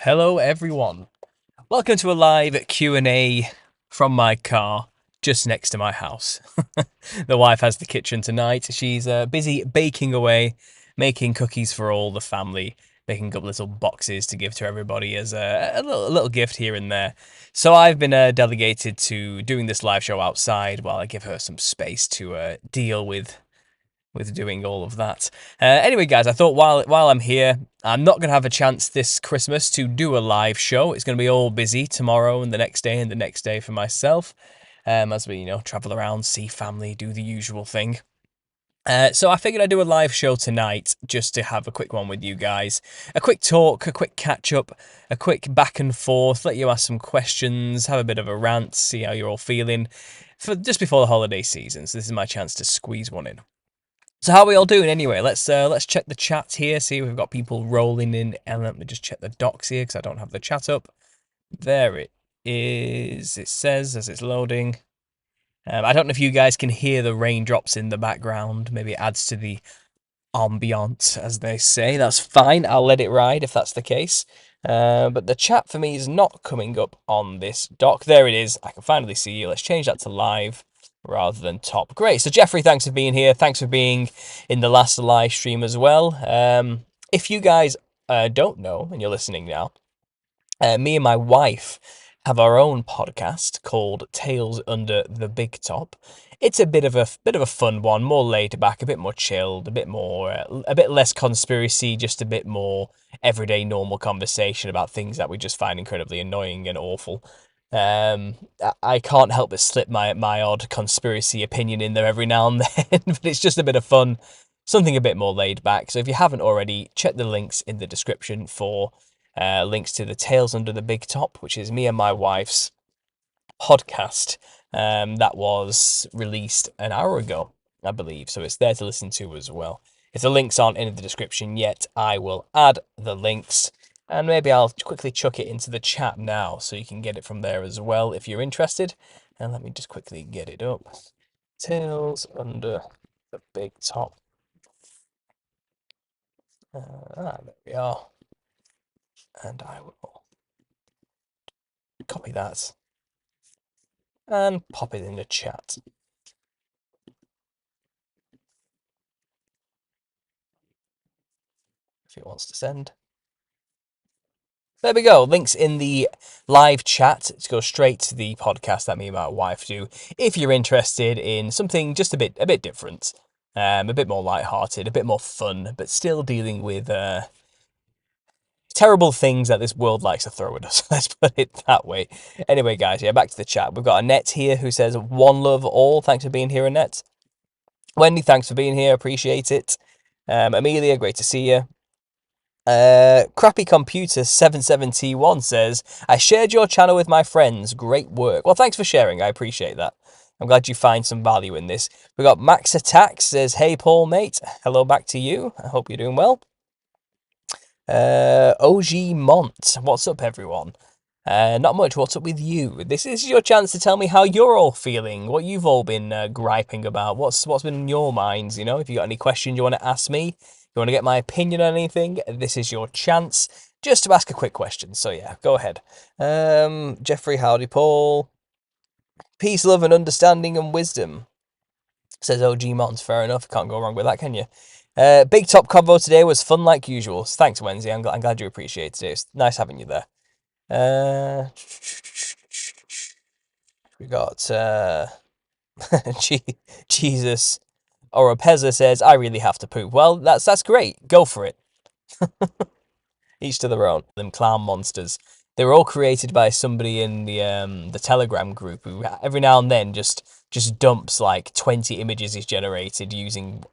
Hello everyone. Welcome to a live Q&A from my car just next to my house. The wife has the kitchen tonight. She's busy baking away, making cookies for all the family, making up little boxes to give to everybody as a little gift here and there. So I've been delegated to doing this live show outside while I give her some space to deal with doing all of that. Anyway, guys, I thought while I'm here, I'm not going to have a chance this Christmas to do a live show. It's going to be all busy tomorrow and the next day for myself, as we travel around, see family, do the usual thing. So I figured I'd do a live show tonight just to have a quick one with you guys. A quick talk, a quick catch up, a quick back and forth, let you ask some questions, have a bit of a rant, see how you're all feeling for just before the holiday season. So this is my chance to squeeze one in. So how are we all doing anyway? Let's check the chat here, see if we've got people rolling in. And let me just check the docs here because I don't have the chat up. There it is. It says as it's loading. I don't know if you guys can hear the raindrops in the background. Maybe it adds to the ambiance, as they say. That's fine. I'll let it ride if that's the case. But the chat for me is not coming up on this doc. There it is. I can finally see you. Let's change that to live rather than top. Great. So Jeffrey, thanks for being here. Thanks for being in the last live stream as well. If you guys don't know and you're listening now, me and my wife have our own podcast called Tales Under the Big Top. It's a bit of a fun one, more laid back, a bit more chilled, a bit less conspiracy, just a bit more everyday normal conversation about things that we just find incredibly annoying and awful. I can't help but slip my odd conspiracy opinion in there every now and then, but it's just a bit of fun, something a bit more laid back. So if you haven't already, check the links in the description for links to the Tales Under the Big Top, which is me and my wife's podcast that was released an hour ago, I believe. So it's there to listen to as well. If the links aren't in the description yet, I will add the links. And maybe I'll quickly chuck it into the chat now so you can get it from there as well if you're interested. And let me just quickly get it up. Tales Under the Big Top. There we are. And I will copy that and pop it in the chat. If it wants to send. There we go. Links in the live chat to go straight to the podcast that me and my wife do. If you're interested in something just a bit different, a bit more lighthearted, a bit more fun, but still dealing with terrible things that this world likes to throw at us. Let's put it that way. Anyway, guys, yeah, back to the chat. We've got Annette here who says, "One love all." Thanks for being here, Annette. Wendy, thanks for being here. Appreciate it. Amelia, great to see you. Crappy Computer 77T1 says, "I shared your channel with my friends. Great work." Well, thanks for sharing. I appreciate that. I'm glad you find some value in this. We got Max Attack says, "Hey Paul, mate. Hello back to you. I hope you're doing well." OG Mont, what's up, everyone? Not much. What's up with you? This is your chance to tell me how you're all feeling, what you've all been griping about, what's been in your minds. You know, if you got any questions you want to ask me, you want to get my opinion on anything, this is your chance just to ask a quick question. So yeah, go ahead. Jeffrey, howdy, Paul. Peace, love, and understanding and wisdom, says OG Mons. Fair enough. Can't go wrong with that, can you? Big Top convo today was fun like usual. Thanks, Wednesday. I'm glad you appreciated it. It's nice having you there. We got Jesus. Oropeza says, "I really have to poop." Well, that's great. Go for it. Each to their own. Them clown monsters. They were all created by somebody in the Telegram group who every now and then just dumps like 20 images he's generated using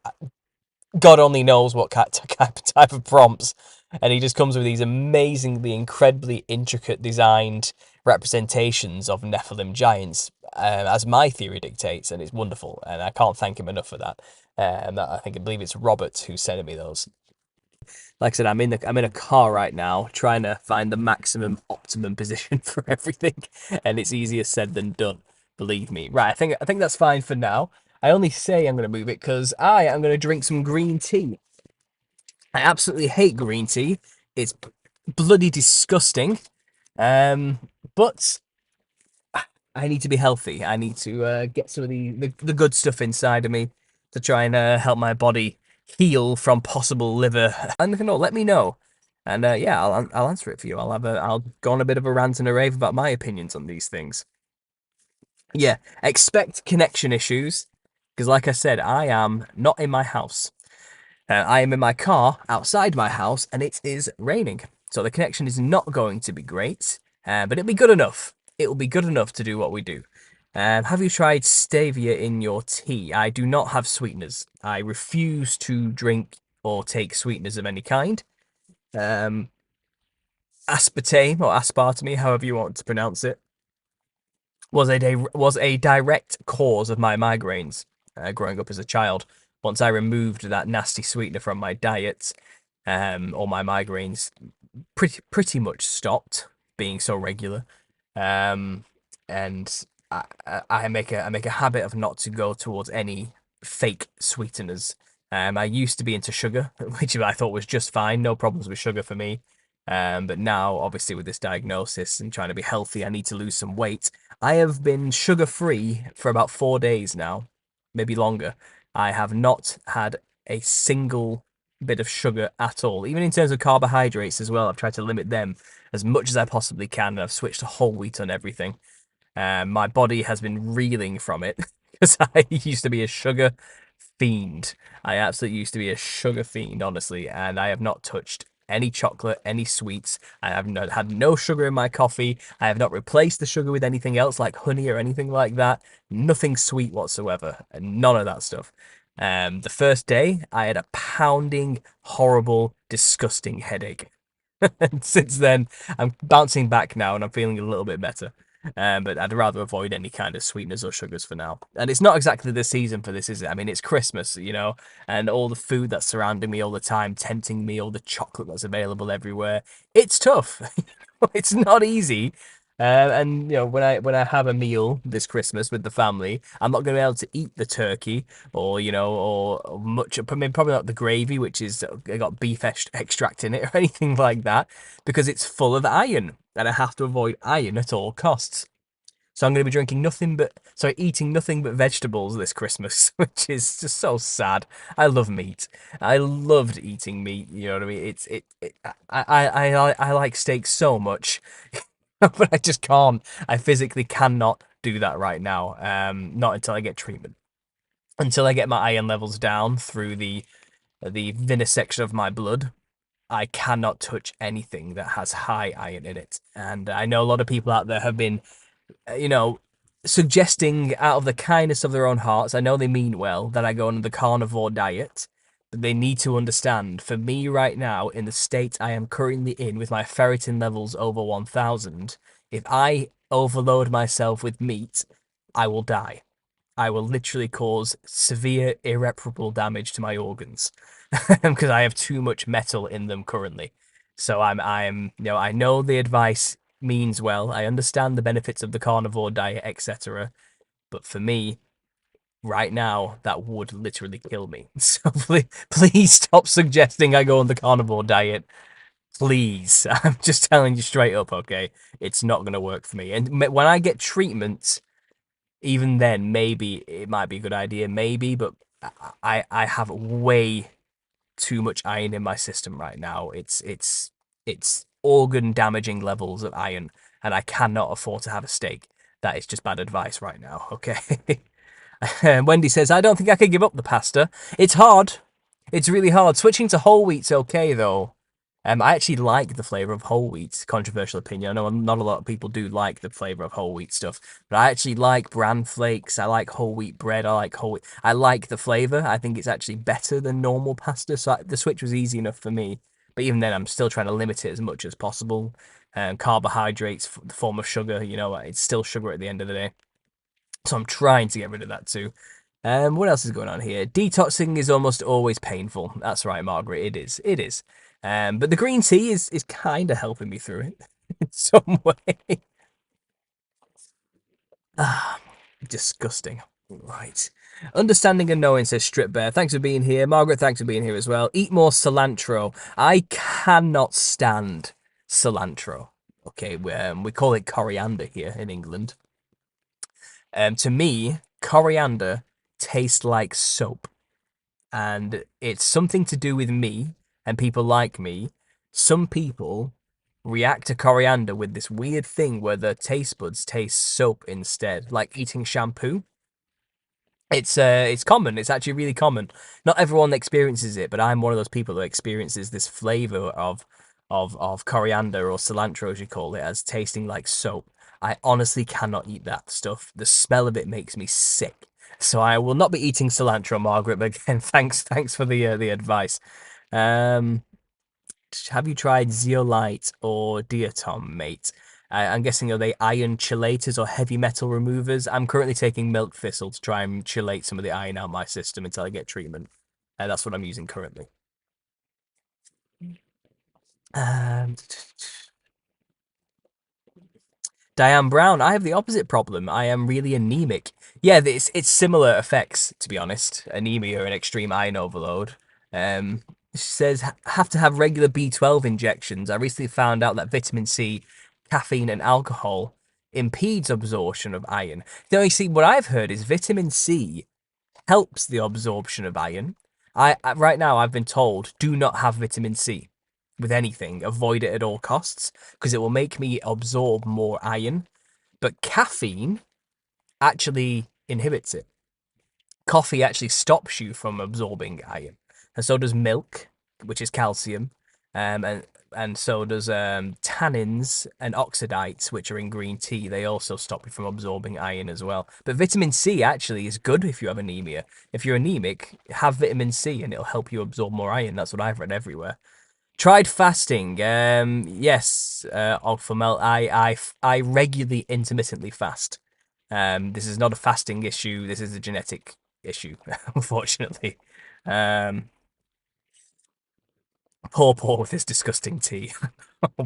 God only knows what type of prompts, and he just comes with these amazingly, incredibly intricate designed representations of Nephilim giants, as my theory dictates, and it's wonderful, and I can't thank him enough for that. I believe it's Robert who sent me those. Like I said, I'm in a car right now, trying to find the optimum position for everything, and it's easier said than done. Believe me. Right, I think that's fine for now. I only say I'm going to move it because I am going to drink some green tea. I absolutely hate green tea. It's bloody disgusting. But I need to be healthy. I need to get some of the good stuff inside of me to try and help my body heal from possible liver. And no, let me know, and yeah, I'll answer it for you. I'll go on a bit of a rant and a rave about my opinions on these things. Yeah, expect connection issues because, like I said, I am not in my house. I am in my car outside my house and it is raining. So the connection is not going to be great, but it'll be good enough. It will be good enough to do what we do. Have you tried stevia in your tea? I do not have sweeteners. I refuse to drink or take sweeteners of any kind. Um, aspartame or aspartame, however you want to pronounce it, was a direct cause of my migraines growing up as a child. Once I removed that nasty sweetener from my diet, all my migraines pretty much stopped being so regular. Um, and I make a habit of not to go towards any fake sweeteners. I used to be into sugar, which I thought was just fine, no problems with sugar for me. But now, obviously, with this diagnosis and trying to be healthy, I need to lose some weight. I have been sugar free for about 4 days now, maybe longer. I have not had a single bit of sugar at all. Even in terms of carbohydrates as well, I've tried to limit them as much as I possibly can, and I've switched to whole wheat on everything. My body has been reeling from it because I used to be a sugar fiend. I absolutely used to be a sugar fiend, honestly, and I have not touched any chocolate, any sweets. I have not had no sugar in my coffee. I have not replaced the sugar with anything else like honey or anything like that. Nothing sweet whatsoever, and none of that stuff. The first day, I had a pounding, horrible, disgusting headache. And since then, I'm bouncing back now and I'm feeling a little bit better. But I'd rather avoid any kind of sweeteners or sugars for now. And it's not exactly the season for this, is it? I mean, it's Christmas, and all the food that's surrounding me all the time, tempting me, all the chocolate that's available everywhere. It's tough. It's not easy. And when I have a meal this Christmas with the family, I'm not going to be able to eat the turkey or much. I mean, probably not the gravy, which is got beef extract in it or anything like that, because it's full of iron, and I have to avoid iron at all costs. So I'm going to be eating nothing but vegetables this Christmas, which is just so sad. I love meat. I loved eating meat. You know what I mean? I like steak so much, but I just can't. I physically cannot do that right now. Not until I get treatment. Until I get my iron levels down through the vivisection of my blood, I cannot touch anything that has high iron in it. And I know a lot of people out there have been you know, suggesting out of the kindness of their own hearts, I know they mean well, that I go on the carnivore diet. But they need to understand, for me right now, in the state I am currently in with my ferritin levels over 1000, if I overload myself with meat, I will die. I will literally cause severe, irreparable damage to my organs because I have too much metal in them currently. So I know the advice means well. I understand the benefits of the carnivore diet, etc. But for me, right now, that would literally kill me. So please stop suggesting I go on the carnivore diet. Please. I'm just telling you straight up, okay? It's not going to work for me. And when I get treatment, even then, maybe it might be a good idea, maybe, but I have way too much iron in my system right now. It's organ damaging levels of iron, and I cannot afford to have a steak. That is just bad advice right now, okay? Wendy says, I don't think I could give up the pasta. It's hard. It's really hard. Switching to whole wheat's okay though. I actually like the flavour of whole wheat. Controversial opinion. I know not a lot of people do like the flavour of whole wheat stuff, but I actually like bran flakes. I like whole wheat bread. I like whole wheat. I like the flavour. I think it's actually better than normal pasta. So the switch was easy enough for me. But even then, I'm still trying to limit it as much as possible. Carbohydrates, the form of sugar. It's still sugar at the end of the day. So I'm trying to get rid of that too. What else is going on here? Detoxing is almost always painful. That's right, Margaret. It is. It is. But the green tea is kind of helping me through it in some way. Ah, disgusting. Right. Understanding and knowing says Strip Bear. Thanks for being here. Margaret, thanks for being here as well. Eat more cilantro. I cannot stand cilantro. Okay, we call it coriander here in England. To me, coriander tastes like soap, and it's something to do with me and people like me. Some people react to coriander with this weird thing where their taste buds taste soap instead, like eating shampoo. It's common. It's actually really common. Not everyone experiences it, but I'm one of those people who experiences this flavor of coriander or cilantro, as you call it, as tasting like soap. I honestly cannot eat that stuff. The smell of it makes me sick. So I will not be eating cilantro, Margaret. But again, thanks for the advice. Um, have you tried zeolite or diatom, mate? I'm guessing, are they iron chelators or heavy metal removers? I'm currently taking milk thistle to try and chelate some of the iron out of my system until I get treatment. That's what I'm using currently. Um, Diane Brown, I have the opposite problem. I am really anemic. Yeah, it's similar effects, to be honest. Anemia and extreme iron overload. She says, have to have regular B12 injections. I recently found out that vitamin C, caffeine, and alcohol impedes absorption of iron. Now, you see, what I've heard is vitamin C helps the absorption of iron. Right now, I've been told, do not have vitamin C with anything. Avoid it at all costs because it will make me absorb more iron. But caffeine actually inhibits it. Coffee actually stops you from absorbing iron, and so does milk, which is calcium, and so does tannins and oxidites, which are in green tea. They also stop you from absorbing iron as well. But vitamin C actually is good if you have anemia. If you're anemic, have vitamin C, and it'll help you absorb more iron. That's what I've read everywhere. Tried fasting. Yes, Ogfamel. I regularly intermittently fast. This is not a fasting issue. This is a genetic issue, unfortunately. Um, poor with this disgusting tea.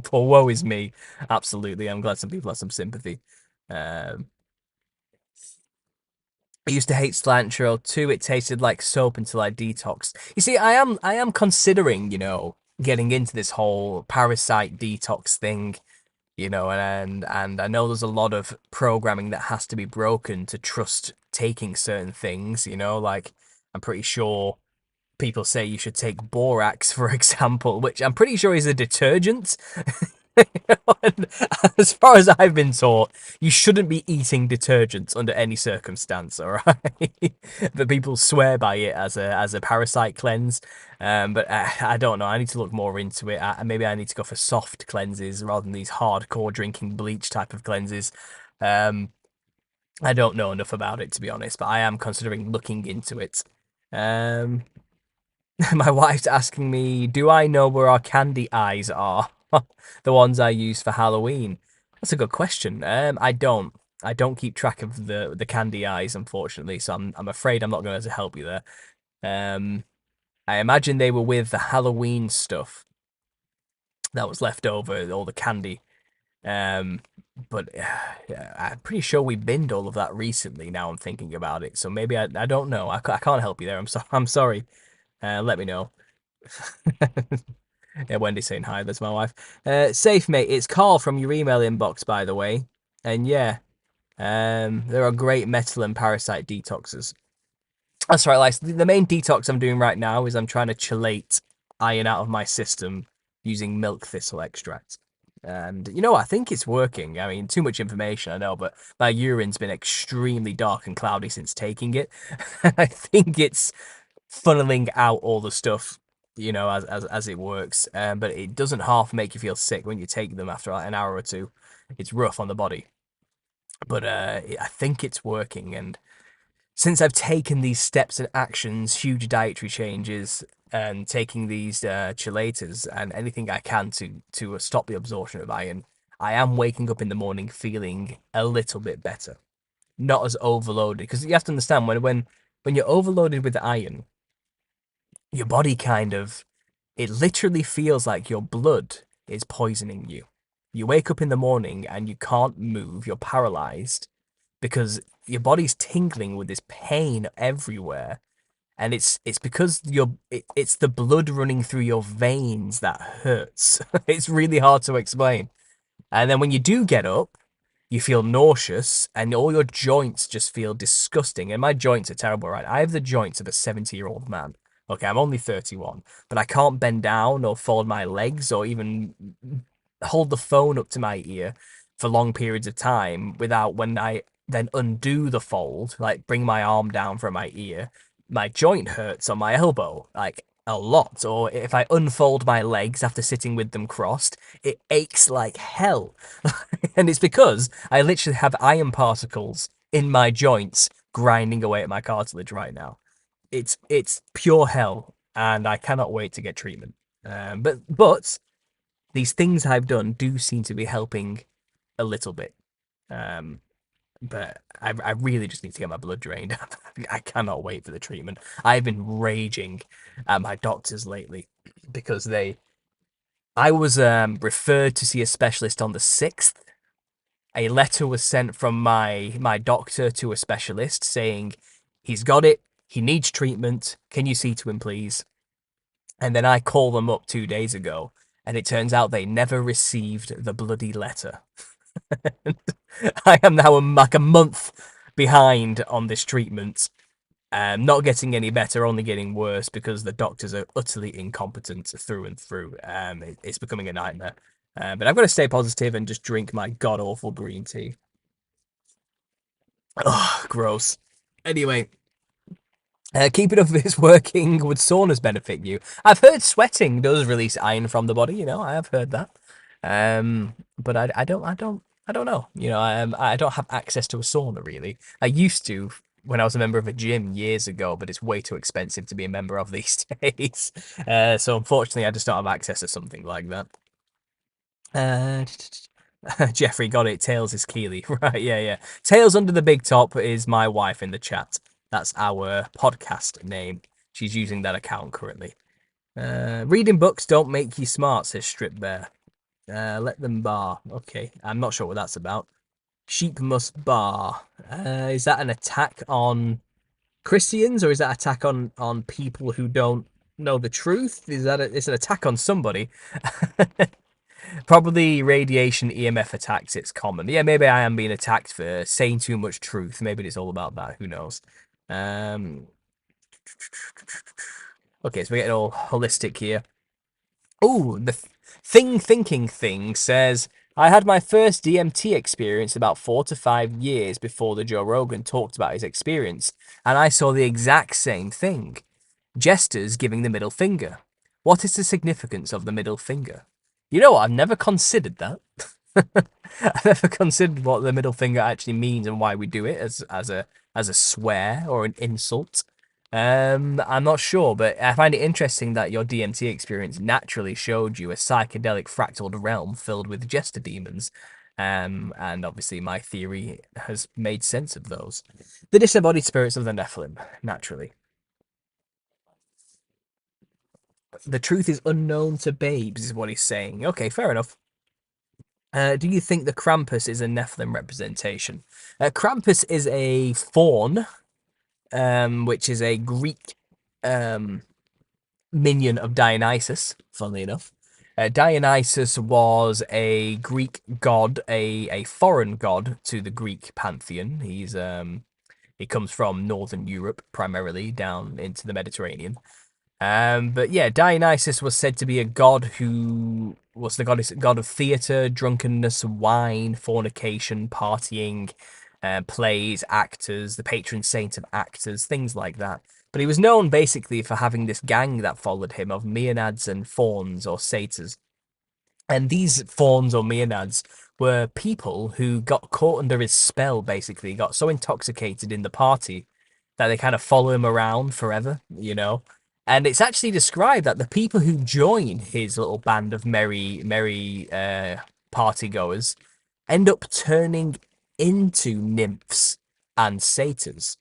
Poor woe is me. Absolutely. I'm glad some people have some sympathy. Um, I used to hate cilantro too. It tasted like soap until I detoxed. You see, I am considering, getting into this whole parasite detox thing, and I know there's a lot of programming that has to be broken to trust taking certain things, like I'm pretty sure people say you should take borax, for example, which I'm pretty sure is a detergent. And as far as I've been taught, you shouldn't be eating detergents under any circumstance, all right? But people swear by it as a parasite cleanse. But I don't know. I need to look more into it. Maybe I need to go for soft cleanses rather than these hardcore drinking bleach type of cleanses. Um, I don't know enough about it, to be honest, but I am considering looking into it. Um, My wife's asking me, do I know where our candy eyes are? The ones I use for Halloween. That's a good question. I don't. I don't keep track of the candy eyes, unfortunately, so I'm afraid I'm not going to help you there. Um, I imagine they were with the Halloween stuff that was left over, all the candy. Um, but I'm pretty sure we binned all of that recently. Now I'm thinking about it, so maybe I don't know. I can't help you there. I'm sorry. Let me know. Yeah, Wendy's saying hi. That's my wife. Safe mate, it's Carl from your email inbox, by the way. And yeah, there are great metal and parasite detoxes. That's right, like the main detox I'm doing right now is I'm trying to chelate iron out of my system using milk thistle extract. And I think it's working. I mean, too much information, I know, but my urine's been extremely dark and cloudy since taking it. I think it's funneling out all the stuff, as it works. But it doesn't half make you feel sick when you take them after like an hour or two. It's rough on the body, but I think it's working. And since I've taken these steps and actions, huge dietary changes, and taking these chelators and anything I can to stop the absorption of iron, I am waking up in the morning feeling a little bit better, not as overloaded. Because you have to understand when you're overloaded with iron, your body it literally feels like your blood is poisoning you. You wake up in the morning and you can't move, you're paralyzed because your body's tingling with this pain everywhere. and it's because it's the blood running through your veins that hurts. It's really hard to explain. And then when you do get up, you feel nauseous and all your joints just feel disgusting. And my joints are terrible, right? I have the joints of a 70-year-old man. Okay, I'm only 31, but I can't bend down or fold my legs or even hold the phone up to my ear for long periods of time without, when I then undo the fold, like bring my arm down from my ear, my joint hurts on my elbow, like a lot. Or if I unfold my legs after sitting with them crossed, it aches like hell. And it's because I literally have iron particles in my joints grinding away at my cartilage right now. It's pure hell, and I cannot wait to get treatment. But these things I've done do seem to be helping a little bit. Um, but I really just need to get my blood drained. I cannot wait for the treatment. I've been raging at my doctors lately because I was referred to see a specialist on the 6th. A letter was sent from my doctor to a specialist saying he's got it, he needs treatment, can you see to him please? And then I call them up 2 days ago, and it turns out they never received the bloody letter. I am now like a month behind on this treatment. Not getting any better, only getting worse because the doctors are utterly incompetent through and through. It's becoming a nightmare. But I've got to stay positive and just drink my god awful green tea. Oh, gross. Anyway, keeping up with this working, would saunas benefit you? I've heard sweating does release iron from the body. I have heard that. But I don't know. I don't have access to a sauna really. I used to when I was a member of a gym years ago, but it's way too expensive to be a member of these days. So unfortunately, I just don't have access to something like that. Uh, Jeffrey got it. Tails is Keely. Right, yeah, yeah. Tails under the big top is my wife in the chat. That's our podcast name. She's using that account currently. Reading books don't make you smart, says Strip Bear. Let them bar. Okay, I'm not sure what that's about. Sheep must bar. Is that an attack on Christians, or is that attack on people who don't know the truth? It's an attack on somebody? Probably radiation EMF attacks. It's common. Yeah, maybe I am being attacked for saying too much truth. Maybe it's all about that. Who knows? Okay, so we're getting all holistic here. Oh, the thinking thing says, I had my first DMT experience about 4 to 5 years before the Joe Rogan talked about his experience, and I saw the exact same thing. Jesters giving the middle finger. What is the significance of the middle finger? You know what? I've never considered that. I've never considered what the middle finger actually means and why we do it as a swear or an insult. I'm not sure, but I find it interesting that your DMT experience naturally showed you a psychedelic fractaled realm filled with jester demons. And obviously my theory has made sense of those. The disembodied spirits of the Nephilim, naturally. The truth is unknown to babes, is what he's saying. Okay, fair enough. Do you think the Krampus is a Nephilim representation? Krampus is a faun, which is a Greek minion of Dionysus, funnily enough. Dionysus was a Greek god, a foreign god to the Greek pantheon. He comes from Northern Europe, primarily, down into the Mediterranean. But yeah, Dionysus was said to be a god who was the god of theatre, drunkenness, wine, fornication, partying, plays, actors, the patron saint of actors, things like that. But he was known basically for having this gang that followed him of Maenads and fauns or satyrs. And these fauns or Maenads were people who got caught under his spell, basically, got so intoxicated in the party that they kind of follow him around forever. And it's actually described that the people who join his little band of merry party goers end up turning into nymphs and satyrs.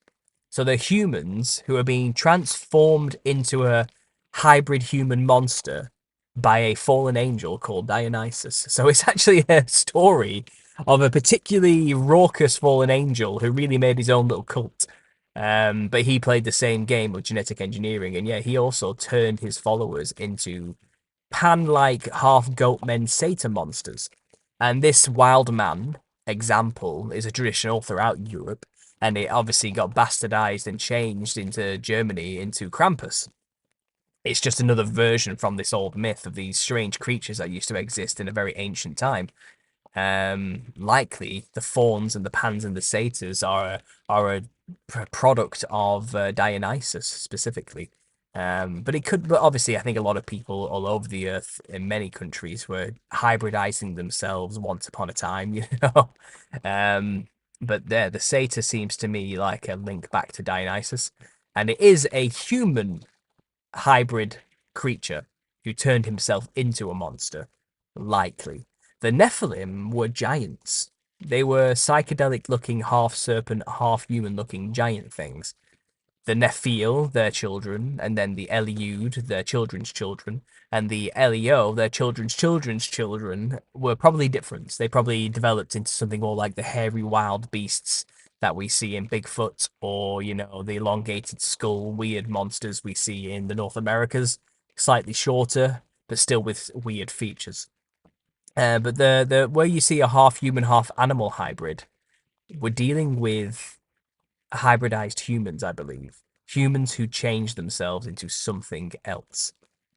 So they're humans who are being transformed into a hybrid human monster by a fallen angel called Dionysus. So it's actually a story of a particularly raucous fallen angel who really made his own little cult. But he played the same game of genetic engineering, and yeah, he also turned his followers into pan-like half-goat men satyr monsters. And this wild man example is a tradition all throughout Europe, and it obviously got bastardized and changed into Germany into Krampus. It's just another version from this old myth of these strange creatures that used to exist in a very ancient time. Likely the fauns and the pans and the satyrs are a product of Dionysus specifically. But it could, but obviously, I think a lot of people all over the earth in many countries were hybridizing themselves once upon a time, you know. Um, but there, the satyr seems to me like a link back to Dionysus, and it is a human hybrid creature who turned himself into a monster, likely. The Nephilim were giants. They were psychedelic looking, half serpent, half human looking giant things. The Nephil, their children, and then the Eliud, their children's children, and the Elio, their children's children's children, were probably different. They probably developed into something more like the hairy wild beasts that we see in Bigfoot, or, you know, the elongated skull weird monsters we see in the North Americas, slightly shorter, but still with weird features. But the where you see a half human, half animal hybrid, we're dealing with hybridized humans, I believe. Humans who change themselves into something else.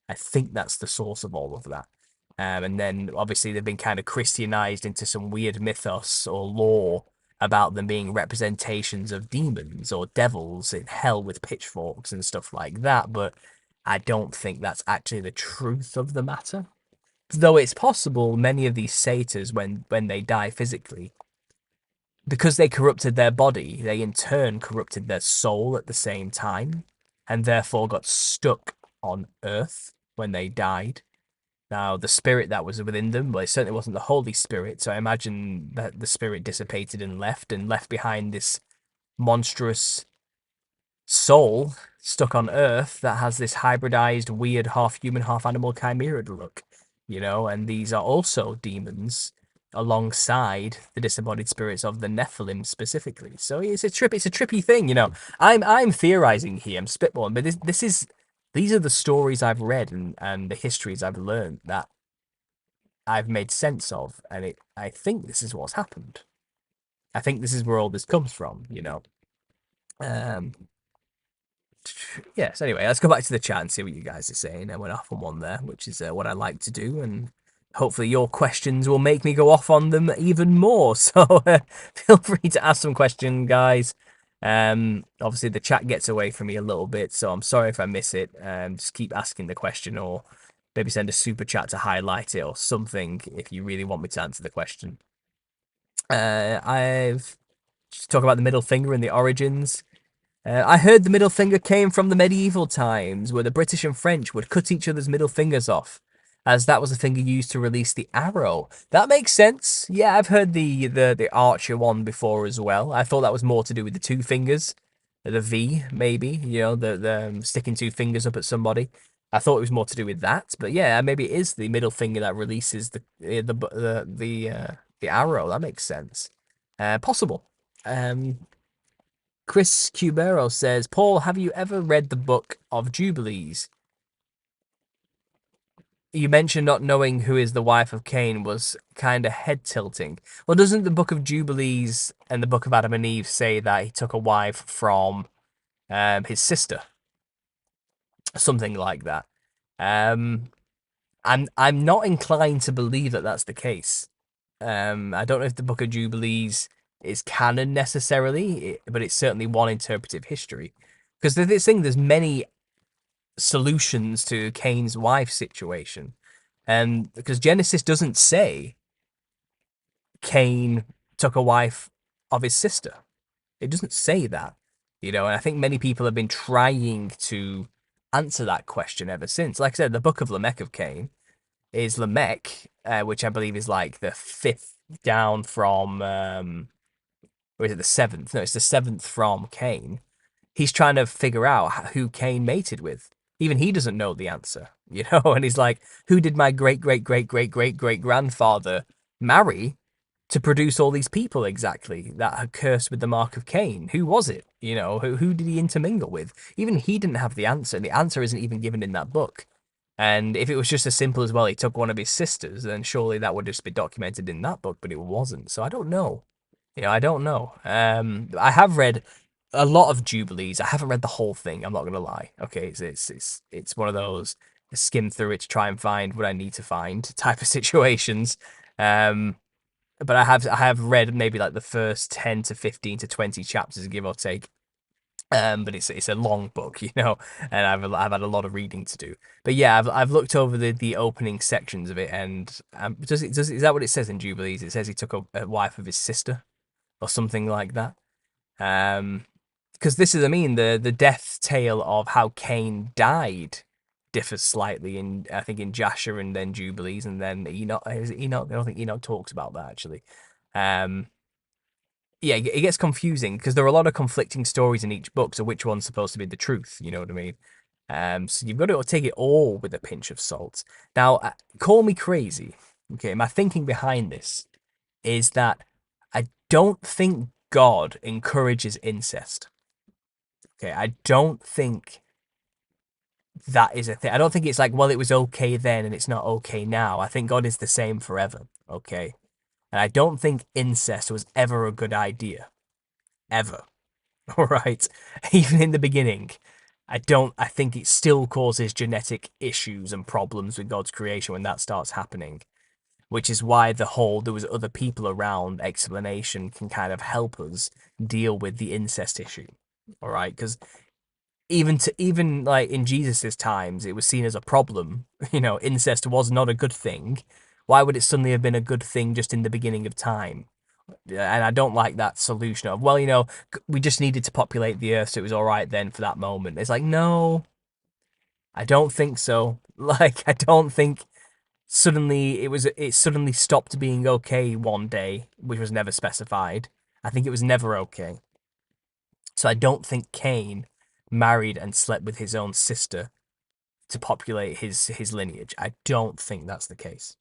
I think that's the source of all of that. And then obviously they've been kind of Christianized into some weird mythos or lore about them being representations of demons or devils in hell with pitchforks and stuff like that. But I don't think that's actually the truth of the matter. Though it's possible many of these satyrs, when they die physically, because they corrupted their body, they in turn corrupted their soul at the same time, and therefore got stuck on Earth when they died. Now, the spirit that was within them, well, it certainly wasn't the Holy Spirit, so I imagine that the spirit dissipated and left behind this monstrous soul stuck on Earth that has this hybridized, weird, half human, half animal chimera look, you know, and these are also demons alongside the disembodied spirits of the Nephilim specifically. So it's a trippy thing, you know. I'm theorizing here, I'm spitballing, but these are the stories I've read and the histories I've learned that I've made sense of, and I think this is what's happened. I think this is where all this comes from, you know. Um, yes, anyway, let's go back to the chat and see what you guys are saying. I went off on one there, which is what I like to do, and hopefully your questions will make me go off on them even more. So feel free to ask some questions, guys. Obviously the chat gets away from me a little bit, so I'm sorry if I miss it. Just keep asking the question, or maybe send a super chat to highlight it or something if you really want me to answer the question. I've just talk about the middle finger and the origins. I heard the middle finger came from the medieval times, where the British and French would cut each other's middle fingers off, as that was the finger used to release the arrow. That makes sense. Yeah, I've heard the archer one before as well. I thought that was more to do with the two fingers, the V maybe. You know, the sticking two fingers up at somebody. I thought it was more to do with that, but yeah, maybe it is the middle finger that releases the arrow. That makes sense. Possible. Chris Cubero says, Paul, have you ever read the Book of Jubilees? You mentioned not knowing who is the wife of Cain was kind of head tilting. Well, doesn't the Book of Jubilees and the Book of Adam and Eve say that he took a wife from his sister? Something like that. I'm not inclined to believe that that's the case. I don't know if the Book of Jubilees is canon necessarily, but it's certainly one interpretive history. Because there's many solutions to Cain's wife situation. Because Genesis doesn't say Cain took a wife of his sister. It doesn't say that, you know, and I think many people have been trying to answer that question ever since. Like I said, the Book of Lamech of Cain is Lamech, which I believe is like the fifth down from, or is it the seventh? No, it's the seventh from Cain. He's trying to figure out who Cain mated with. Even he doesn't know the answer, you know, and he's like, who did my great, great, great, great, great, great grandfather marry? to produce all these people exactly that are cursed with the mark of Cain? Who was it? You know, who did he intermingle with? Even he didn't have the answer. The answer isn't even given in that book. And if it was just as simple as, well, he took one of his sisters, then surely that would just be documented in that book, but it wasn't. So I don't know. You know, I don't know. I have read a lot of Jubilees. I haven't read the whole thing. I'm not gonna lie. Okay, it's one of those skim through it to try and find what I need to find type of situations. Um, but I have read maybe like the first 10 to 15 to 20 chapters, give or take. But it's a long book, you know, and I've had a lot of reading to do. But yeah, I've looked over the opening sections of it, and is that what it says in Jubilees? It says he took a wife of his sister or something like that. Um, because this is, I mean, the death tale of how Cain died differs slightly in, I think, in Jasher and then Jubilees, and then Enoch. Is it Enoch? I don't think Enoch talks about that actually. Um, yeah, it gets confusing because there are a lot of conflicting stories in each book, so which one's supposed to be the truth? You know what I mean? So you've got to take it all with a pinch of salt. Now, call me crazy. Okay, my thinking behind this is that I don't think God encourages incest. Okay, I don't think that is a thing. I don't think it's like, well, it was okay then and it's not okay now. I think God is the same forever. Okay, and I don't think incest was ever a good idea. Ever. All right. Even in the beginning, I think it still causes genetic issues and problems with God's creation when that starts happening, which is why the whole there was other people around explanation can kind of help us deal with the incest issue. All right, because even like in Jesus's times, it was seen as a problem. You know, incest was not a good thing. Why would it suddenly have been a good thing just in the beginning of time? And I don't like that solution of, well, you know, we just needed to populate the earth, so it was all right then for that moment. It's like, no, I don't think so. Like, I don't think it suddenly stopped being okay one day, which was never specified. I think it was never okay. So I don't think Cain married and slept with his own sister to populate his lineage. I don't think that's the case.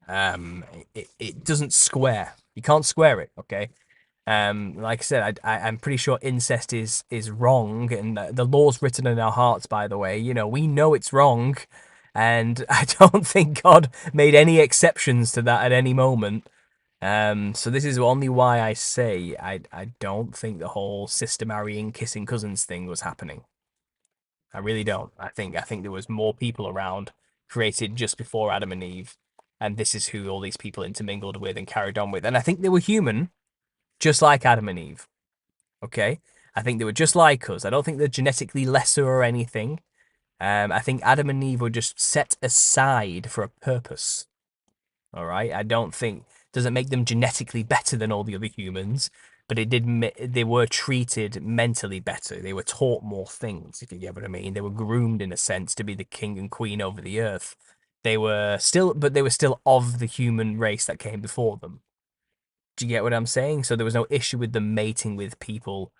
It doesn't square. You can't square it, okay? Like I said, I'm pretty sure incest is wrong, and the law's written in our hearts. By the way, you know we know it's wrong, and I don't think God made any exceptions to that at any moment. So this is only why I say I don't think the whole sister marrying, kissing cousins thing was happening. I really don't. I think there was more people around created just before Adam and Eve, and this is who all these people intermingled with and carried on with. And I think they were human, just like Adam and Eve. Okay, I think they were just like us. I don't think they're genetically lesser or anything. I think Adam and Eve were just set aside for a purpose. All right, I don't think doesn't make them genetically better than all the other humans, but they were treated mentally better. They were taught more things, if you get what I mean. They were groomed in a sense to be the king and queen over the earth. They were still of the human race that came before them. Do you get what I'm saying? So there was no issue with them mating with people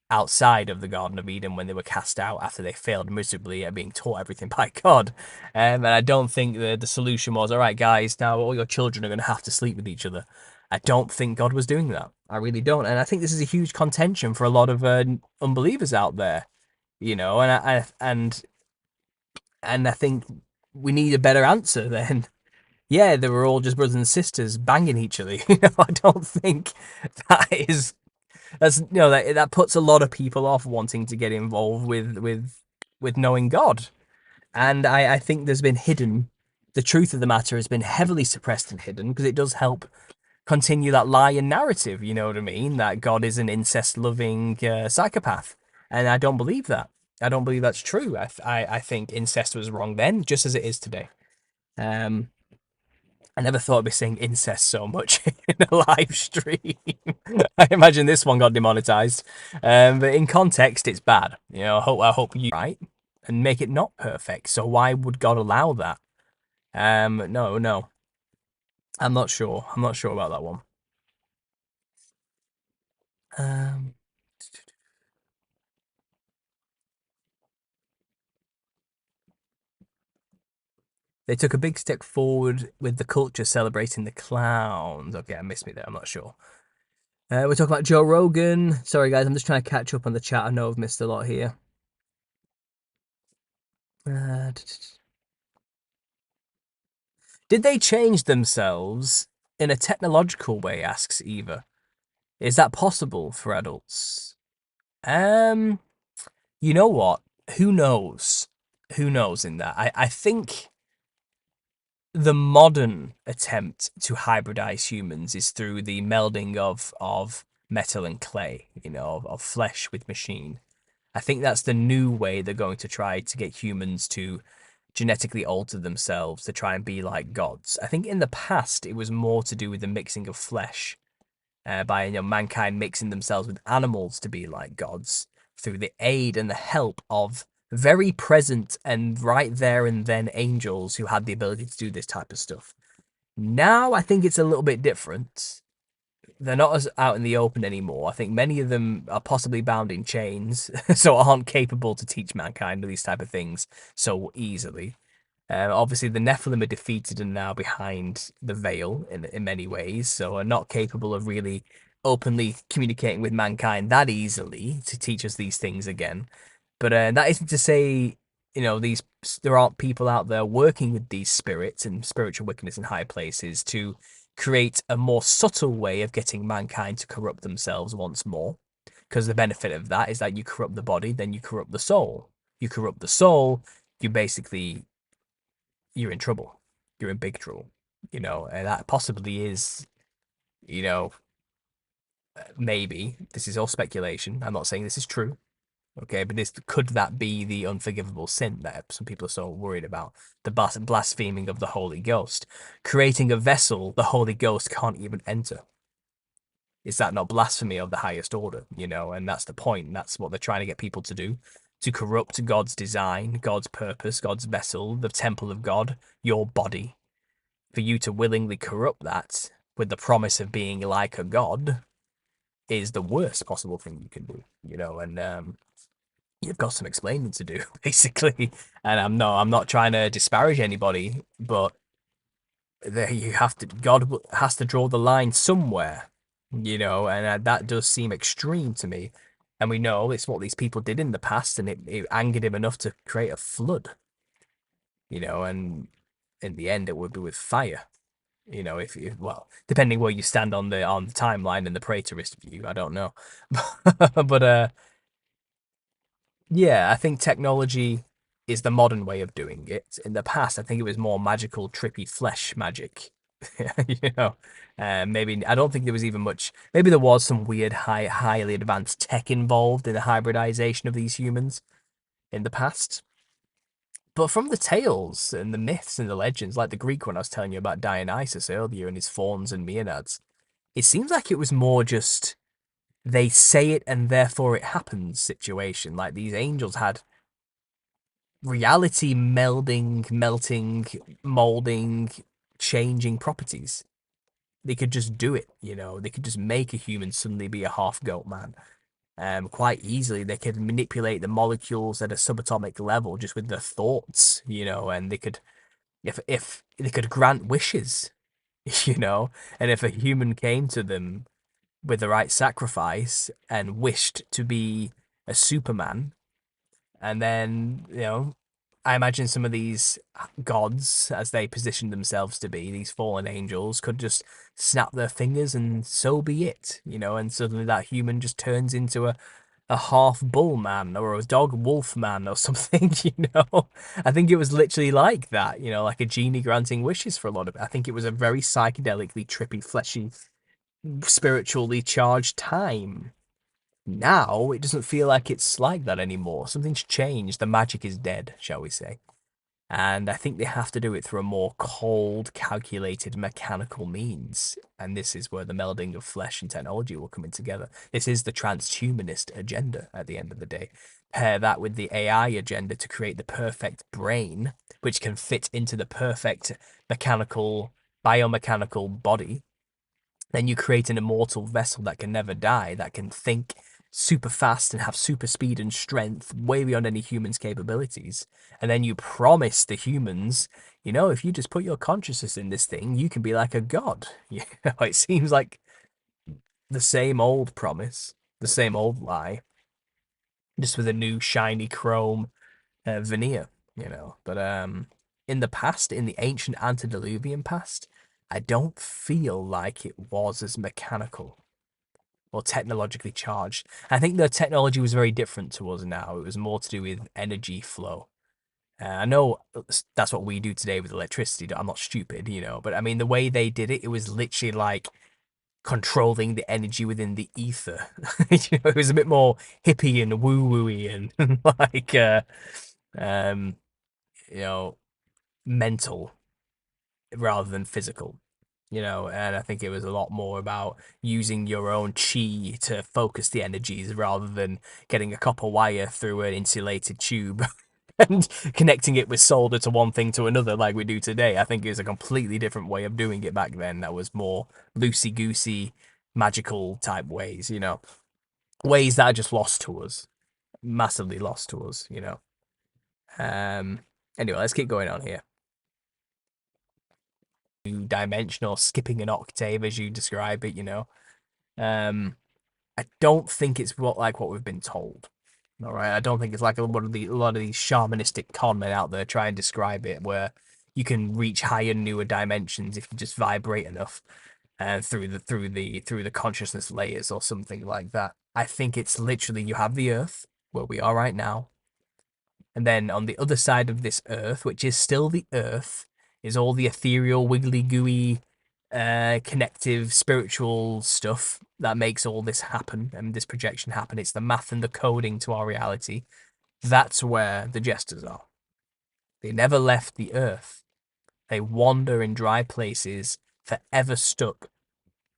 outside of the Garden of Eden when they were cast out after they failed miserably at being taught everything by God. And I don't think the solution was, all right, guys, now all your children are going to have to sleep with each other. I don't think God was doing that. I really don't. And I think this is a huge contention for a lot of unbelievers out there, you know, and I think we need a better answer then. Yeah, they were all just brothers and sisters banging each other. You know, I don't think that is that puts a lot of people off wanting to get involved with knowing God. And I think there's been hidden the truth of the matter has been heavily suppressed and hidden because it does help continue that lie and narrative, you know what I mean? That God is an incest loving psychopath. And I don't believe that. I don't believe that's true. I think incest was wrong then, just as it is today. Um, I never thought I'd be saying incest so much in a live stream. I imagine this one got demonetized. But in context, it's bad. You know, I hope you right and make it not perfect. So why would God allow that? No. I'm not sure. I'm not sure about that one. Um, They took a big step forward with the culture celebrating the clowns. Okay, I missed me there. I'm not sure. We're talking about Joe Rogan. Sorry, guys, I'm just trying to catch up on the chat. I know I've missed a lot here. Uh, Did they change themselves in a technological way? Asks Eva. Is that possible for adults? Um, you know what? Who knows? Who knows in that? I think the modern attempt to hybridize humans is through the melding of metal and clay, of flesh with machine. I think that's the new way they're going to try to get humans to genetically alter themselves to try and be like gods. I think in the past it was more to do with the mixing of flesh by mankind mixing themselves with animals to be like gods through the aid and the help of very present and right there and then angels who had the ability to do this type of stuff. Now I think it's a little bit different. They're not as out in the open anymore. I think many of them are possibly bound in chains, so aren't capable to teach mankind these type of things so easily. Obviously, the Nephilim are defeated and now behind the veil in many ways, so are not capable of really openly communicating with mankind that easily to teach us these things again. But that isn't to say, these there aren't people out there working with these spirits and spiritual wickedness in high places to create a more subtle way of getting mankind to corrupt themselves once more. Because the benefit of that is that you corrupt the body, then you corrupt the soul. You corrupt the soul, you basically you're in trouble. You're in big trouble. And that possibly is, you know, maybe this is all speculation. I'm not saying this is true. Okay, but could that be the unforgivable sin that some people are so worried about? The blaspheming of the Holy Ghost, creating a vessel the Holy Ghost can't even enter. Is that not blasphemy of the highest order? And that's the point. That's what they're trying to get people to do, to corrupt God's design, God's purpose, God's vessel, the temple of God, your body. For you to willingly corrupt that with the promise of being like a god is the worst possible thing you can do, and you've got some explaining to do, basically. And I'm not trying to disparage anybody, but there you have to, God has to draw the line somewhere, and that does seem extreme to me. And we know it's what these people did in the past, and it angered him enough to create a flood, and in the end, it would be with fire. If you well, depending where you stand on the timeline and the praetorist view, I don't know, but yeah, I think technology is the modern way of doing it. In the past, I think it was more magical, trippy flesh magic. you know, maybe I don't think there was even much. Maybe there was some weird, highly advanced tech involved in the hybridization of these humans in the past. But from the tales and the myths and the legends, like the Greek one I was telling you about Dionysus earlier and his fauns and maenads, it seems like it was more just they say it and therefore it happens situation. Like these angels had reality melding, melting, molding, changing properties. They could just do it, They could just make a human suddenly be a half goat man. Quite easily, they could manipulate the molecules at a subatomic level just with their thoughts, and they could, if they could grant wishes, you know, and if a human came to them with the right sacrifice and wished to be a Superman, and then, I imagine some of these gods, as they position themselves to be, these fallen angels, could just snap their fingers and so be it, and suddenly that human just turns into a half bull man or a dog wolf man or something, I think it was literally like that, like a genie granting wishes for a lot of it. I think it was a very psychedelically trippy, fleshy, spiritually charged time. Now it doesn't feel like it's like that anymore. Something's changed. The magic is dead, shall we say. And I think they have to do it through a more cold, calculated, mechanical means. And this is where the melding of flesh and technology will come in together. This is the transhumanist agenda at the end of the day. Pair that with the AI agenda to create the perfect brain, which can fit into the perfect mechanical, biomechanical body. Then you create an immortal vessel that can never die, that can think super fast and have super speed and strength way beyond any human's capabilities. And then you promise the humans if you just put your consciousness in this thing, you can be like a god. It seems like the same old promise, the same old lie, just with a new shiny chrome veneer, But in the past, in the ancient antediluvian past, I don't feel like it was as mechanical or technologically charged. I think the technology was very different to us now. It was more to do with energy flow. I know that's what we do today with electricity. I'm not stupid, but I mean, the way they did it, it was literally like controlling the energy within the ether. It was a bit more hippie and woo-wooey and like, um, you know, mental rather than physical. And I think it was a lot more about using your own chi to focus the energies rather than getting a copper wire through an insulated tube and connecting it with solder to one thing to another like we do today. I think it was a completely different way of doing it back then that was more loosey-goosey, magical type ways. Ways that are just lost to us, massively lost to us. Um, anyway, let's keep going on here. Dimensional, skipping an octave as you describe it. I don't think it's what we've been told. All right, I don't think it's like a lot of these shamanistic con men out there try and describe it, where you can reach higher, newer dimensions if you just vibrate enough, through the consciousness layers or something like that. I think it's literally you have the Earth where we are right now, and then on the other side of this Earth, which is still the Earth, is all the ethereal, wiggly, gooey, connective, spiritual stuff that makes all this happen and this projection happen. It's the math and the coding to our reality. That's where the jesters are. They never left the Earth. They wander in dry places, forever stuck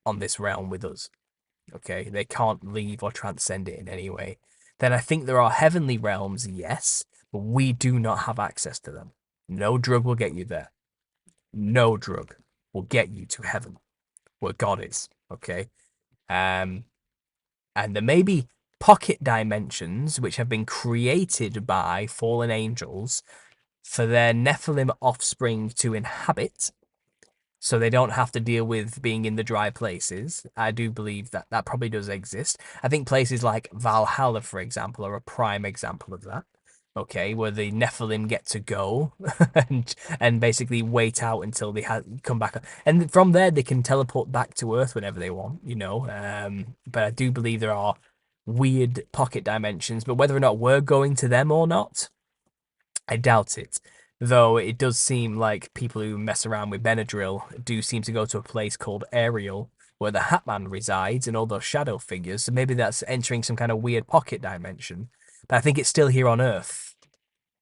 on this realm with us. Okay, they can't leave or transcend it in any way. Then I think there are heavenly realms, yes, but we do not have access to them. No drug will get you there. No drug will get you to heaven, where God is. Okay, and there may be pocket dimensions which have been created by fallen angels for their Nephilim offspring to inhabit, so they don't have to deal with being in the dry places. I do believe that that probably does exist. I think places like Valhalla, for example, are a prime example of that. Okay, where the Nephilim get to go and basically wait out until they come back, and from there they can teleport back to Earth whenever they want. But I do believe there are weird pocket dimensions, but whether or not we're going to them or not, I doubt it. Though it does seem like people who mess around with Benadryl do seem to go to a place called Ariel, where the Hatman resides and all those shadow figures. So maybe that's entering some kind of weird pocket dimension. But I think it's still here on Earth.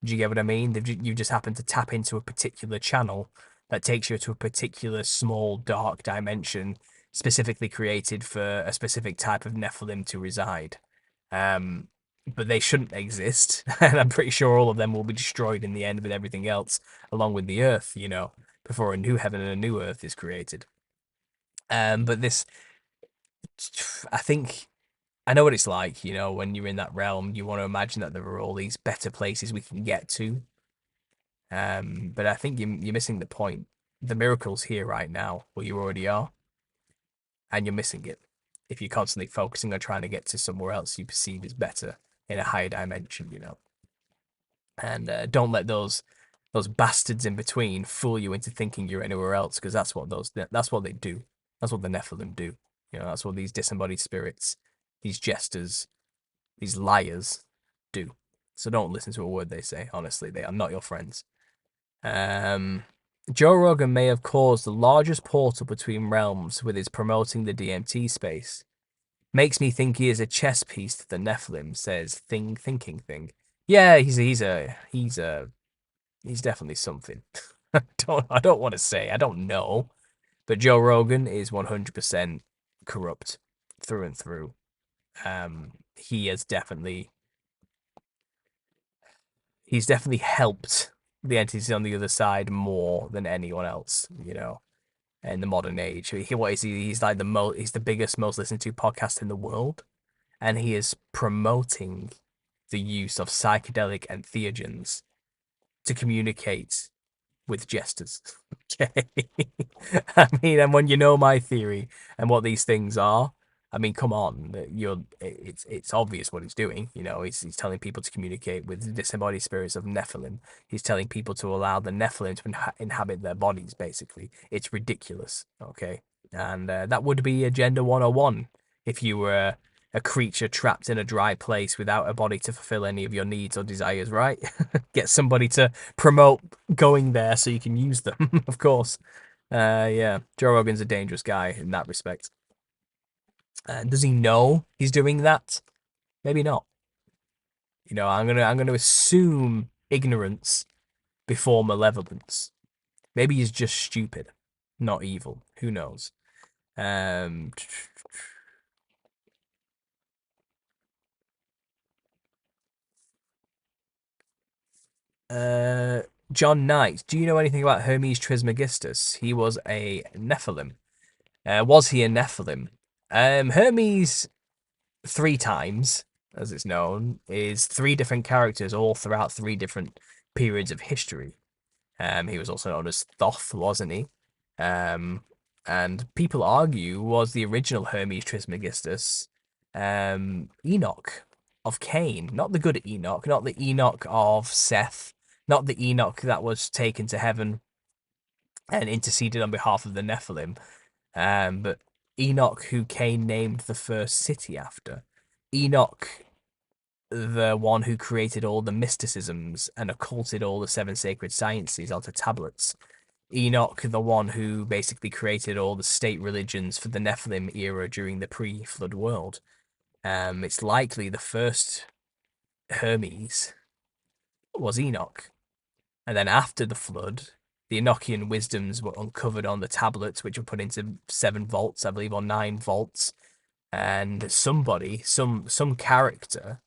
Do you get what I mean? You just happen to tap into a particular channel that takes you to a particular small dark dimension specifically created for a specific type of Nephilim to reside. Um, but they shouldn't exist, and I'm pretty sure all of them will be destroyed in the end with everything else, along with the Earth, before a new heaven and a new Earth is created. But this, I think, I know what it's like, when you're in that realm, you want to imagine that there are all these better places we can get to. But I think you're missing the point. The miracle's here right now, where you already are, and you're missing it if you're constantly focusing on trying to get to somewhere else you perceive as better in a higher dimension. And don't let those bastards in between fool you into thinking you're anywhere else, because that's what they do. That's what the Nephilim do. That's what these disembodied spirits, these jesters, these liars do. So don't listen to a word they say. Honestly, they are not your friends. Joe Rogan may have caused the largest portal between realms with his promoting the DMT space. Makes me think he is a chess piece to the Nephilim, says thinking thing. Yeah, he's definitely something. I don't want to say, I don't know, but Joe Rogan is 100% corrupt through and through. He has he's definitely helped the entities on the other side more than anyone else, in the modern age. What is he? He's like he's the biggest, most listened to podcast in the world, and he is promoting the use of psychedelic entheogens to communicate with jesters. Okay. I mean, and when you know my theory and what these things are, I mean, come on, it's obvious what he's doing. You know, he's telling people to communicate with the disembodied spirits of Nephilim. He's telling people to allow the Nephilim to inhabit their bodies. Basically, it's ridiculous. Okay, and that would be Agenda 101 if you were a creature trapped in a dry place without a body to fulfill any of your needs or desires. Right? Get somebody to promote going there so you can use them. Of course. Yeah, Joe Rogan's a dangerous guy in that respect. Does he know he's doing that? Maybe not. You know, I'm gonna assume ignorance before malevolence. Maybe he's just stupid, not evil. Who knows? Um, uh, John Knight. Do you know anything about Hermes Trismegistus? He was a Nephilim. Was he a Nephilim? Hermes three times, as it's known, is three different characters all throughout three different periods of history. He was also known as Thoth, wasn't he? Um, and people argue was the original Hermes Trismegistus Enoch of Cain, not the good Enoch, not the Enoch of Seth, not the Enoch that was taken to heaven and interceded on behalf of the Nephilim, but Enoch, who Cain named the first city after. Enoch, the one who created all the mysticisms and occulted all the seven sacred sciences onto tablets. Enoch, the one who basically created all the state religions for the Nephilim era during the pre-flood world. It's likely the first Hermes was Enoch. And then after the flood, the Enochian wisdoms were uncovered on the tablets, which were put into 7 vaults, I believe, or 9 vaults. And somebody, some character,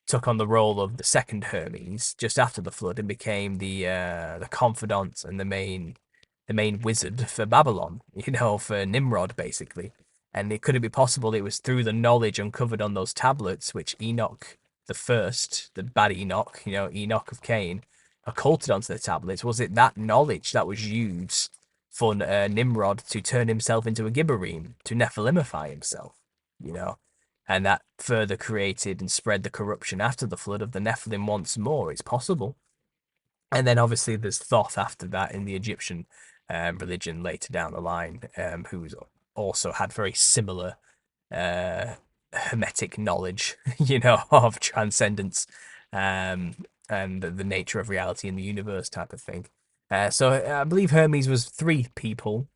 took on the role of the second Hermes just after the flood and became the confidant and the main wizard for Babylon, you know, for Nimrod basically. And it couldn't be possible it was through the knowledge uncovered on those tablets which Enoch the first, the bad Enoch, you know, Enoch of Cain, occulted onto the tablets. Was it that knowledge that was used for Nimrod to turn himself into a Gibberine, to Nephilimify himself, you know? And that further created and spread the corruption after the flood of the Nephilim once more. It's possible. And then obviously there's Thoth after that in the Egyptian religion later down the line, who's also had very similar hermetic knowledge, you know, of transcendence and the nature of reality in the universe type of thing. So I believe Hermes was 3 people.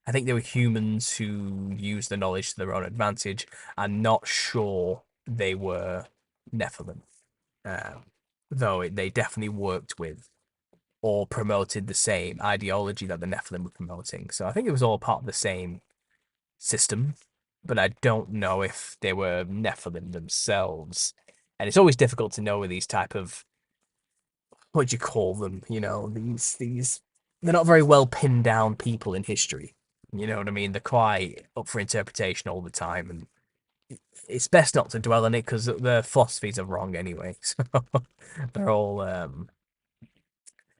I think they were humans who used the knowledge to their own advantage. I'm not sure they were Nephilim, though they definitely worked with or promoted the same ideology that the Nephilim were promoting. So I think it was all part of the same system, but I don't know if they were Nephilim themselves. And it's always difficult to know with these type of, what do you call them? You know, these they're not very well pinned down people in history. You know what I mean? They're quite up for interpretation all the time, and it's best not to dwell on it because their philosophies are wrong anyway. So they're all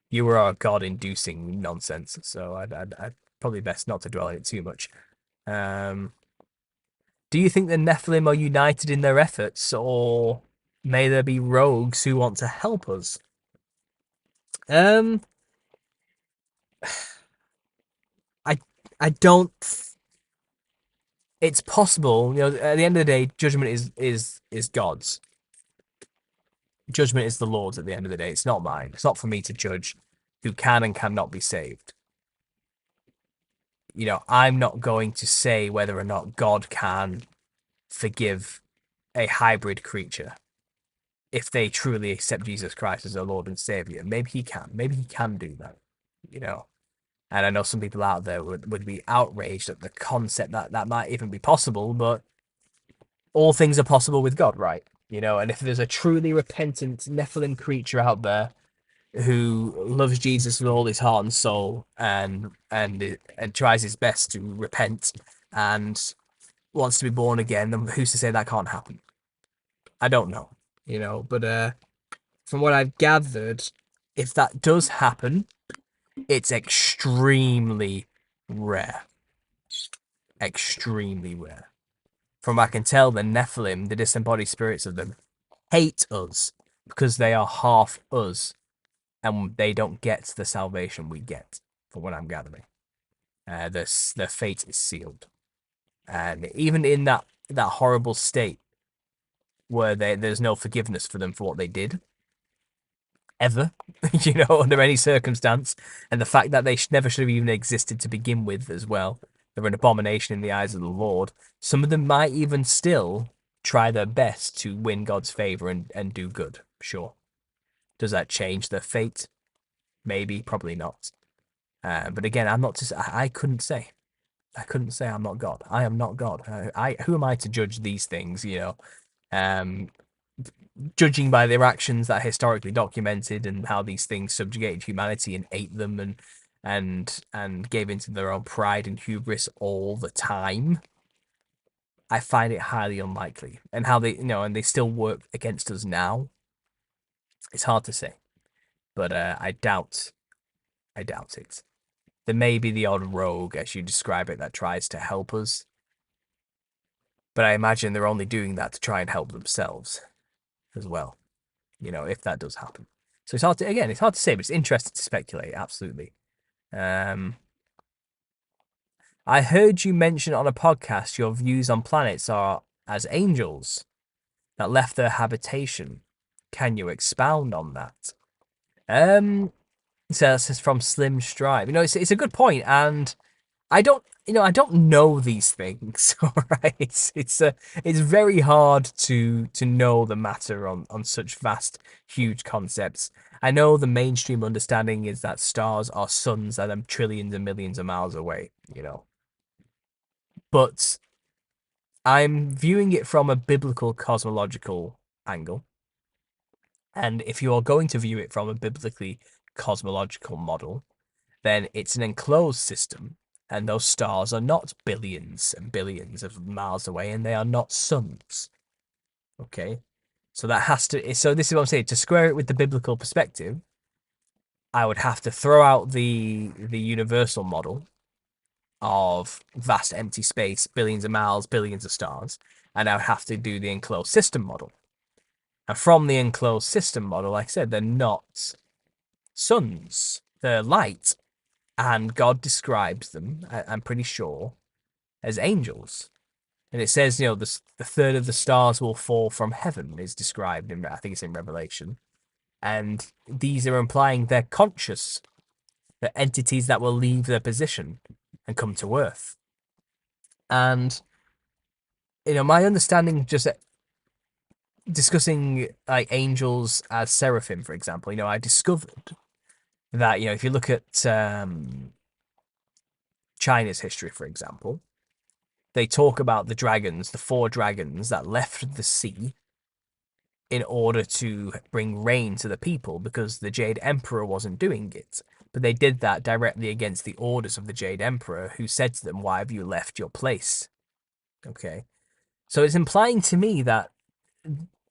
you were a god-inducing nonsense. So I'd probably best not to dwell on it too much. Um, do you think the Nephilim are united in their efforts, or may there be rogues who want to help us? Um, I I don't. It's possible, you know. At the end of the day, judgment is God's. Judgment is the Lord's. At the end of the day, it's not mine. It's not for me to judge who can and cannot be saved. You know, I'm not going to say whether or not God can forgive a hybrid creature if they truly accept Jesus Christ as their Lord and Savior. Maybe he can. Maybe he can do that. You know. And I know some people out there would be outraged at the concept that that might even be possible, but all things are possible with God, right? You know, and if there's a truly repentant Nephilim creature out there who loves Jesus with all his heart and soul and tries his best to repent and wants to be born again, then who's to say that can't happen? I don't know, you know, but from what I've gathered, if that does happen, It's extremely rare. Extremely rare. From what I can tell, the Nephilim, the disembodied spirits of them, hate us because they are half us and they don't get the salvation we get, from what I'm gathering. Their fate is sealed. And even in that horrible state where there's no forgiveness for them for what they did, ever, under any circumstance, and the fact that they never should have even existed to begin with as well. They're an abomination in the eyes of the Lord. Some of them might even still try their best to win God's favor and do good. Sure. Does that change their fate? Maybe, probably not. But again, I'm not just. I couldn't say. I couldn't say I'm not God. I am not God. Who am I to judge these things? Um, Judging by their actions that are historically documented and how these things subjugated humanity and ate them and gave into their own pride and hubris all the time. I find it highly unlikely. And how they, and they still work against us now. It's hard to say, but I doubt it. There may be the odd rogue, as you describe it, that tries to help us, but I imagine they're only doing that to try and help themselves as well. If that does happen. So it's hard to say, but it's interesting to speculate. Absolutely. I heard you mention on a podcast your views on planets are as angels that left their habitation. Can you expound on that? So this is from Slim Stripe. It's a good point, and I don't know these things. All right, it's very hard to know the matter on such vast, huge concepts. I know the mainstream understanding is that stars are suns that are trillions and millions of miles away. But I'm viewing it from a biblical cosmological angle, and if you are going to view it from a biblically cosmological model, then it's an enclosed system, and those stars are not billions and billions of miles away, and they are not suns. Okay, so this is what I'm saying. To square it with the biblical perspective, I would have to throw out the universal model of vast empty space, billions of miles, billions of stars, and I would have to do the enclosed system model. And from the enclosed system model, like I said, they're not suns; they're light. And God describes them, I'm pretty sure, as angels. And it says, the third of the stars will fall from heaven is described I think it's in Revelation. And these are implying they're conscious, they're entities that will leave their position and come to earth. And, my understanding, just discussing like angels as seraphim, for example, I discovered that, if you look at China's history, for example, they talk about the dragons, the 4 dragons that left the sea in order to bring rain to the people because the Jade Emperor wasn't doing it. But they did that directly against the orders of the Jade Emperor, who said to them, "Why have you left your place?" Okay. So it's implying to me that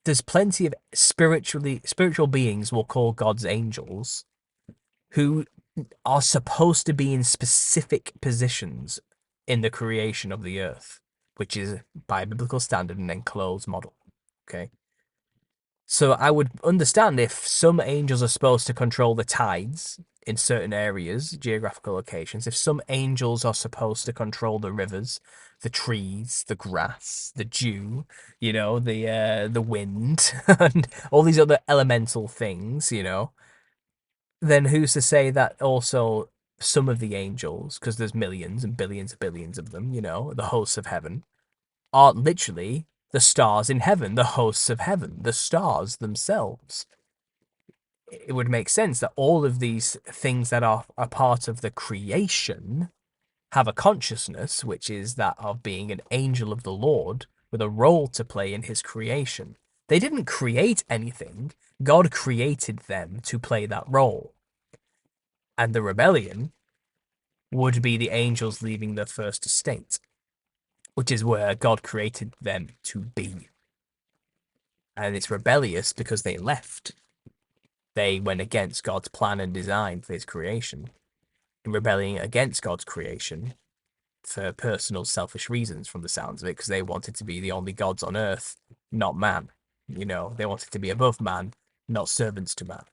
there's plenty of spiritual beings we'll call God's angels who are supposed to be in specific positions in the creation of the earth, which is by biblical standard an enclosed model. Okay. So I would understand if some angels are supposed to control the tides in certain areas, geographical locations, if some angels are supposed to control the rivers, the trees, the grass, the dew, the wind, and all these other elemental things, then who's to say that also some of the angels, because there's millions and billions of them, the hosts of heaven, aren't literally the stars in heaven, the hosts of heaven, the stars themselves. It would make sense that all of these things that are a part of the creation have a consciousness, which is that of being an angel of the Lord with a role to play in his creation. They didn't create anything. God created them to play that role. And the rebellion would be the angels leaving their first estate, which is where God created them to be. And it's rebellious because they left. They went against God's plan and design for his creation. in rebelling against God's creation for personal selfish reasons from the sounds of it, because they wanted to be the only gods on earth, not man. They wanted to be above man, not servants to man,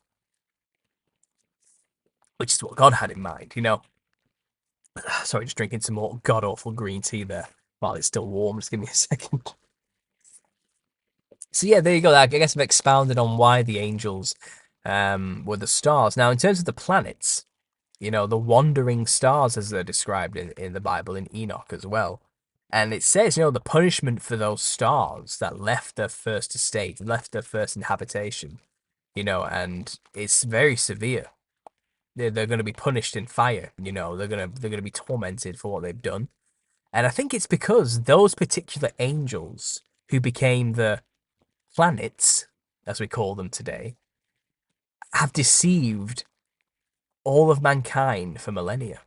which is what God had in mind. Sorry, just drinking some more god-awful green tea there while it's still warm. Just give me a second. So yeah, there you go. I guess I've expounded on why the angels were the stars. Now, in terms of the planets, the wandering stars as they're described in the Bible, in Enoch as well. And it says, the punishment for those stars that left their first estate, left their first inhabitation, and it's very severe. They're going to be punished in fire, they're going to be tormented for what they've done. And I think it's because those particular angels who became the planets, as we call them today, have deceived all of mankind for millennia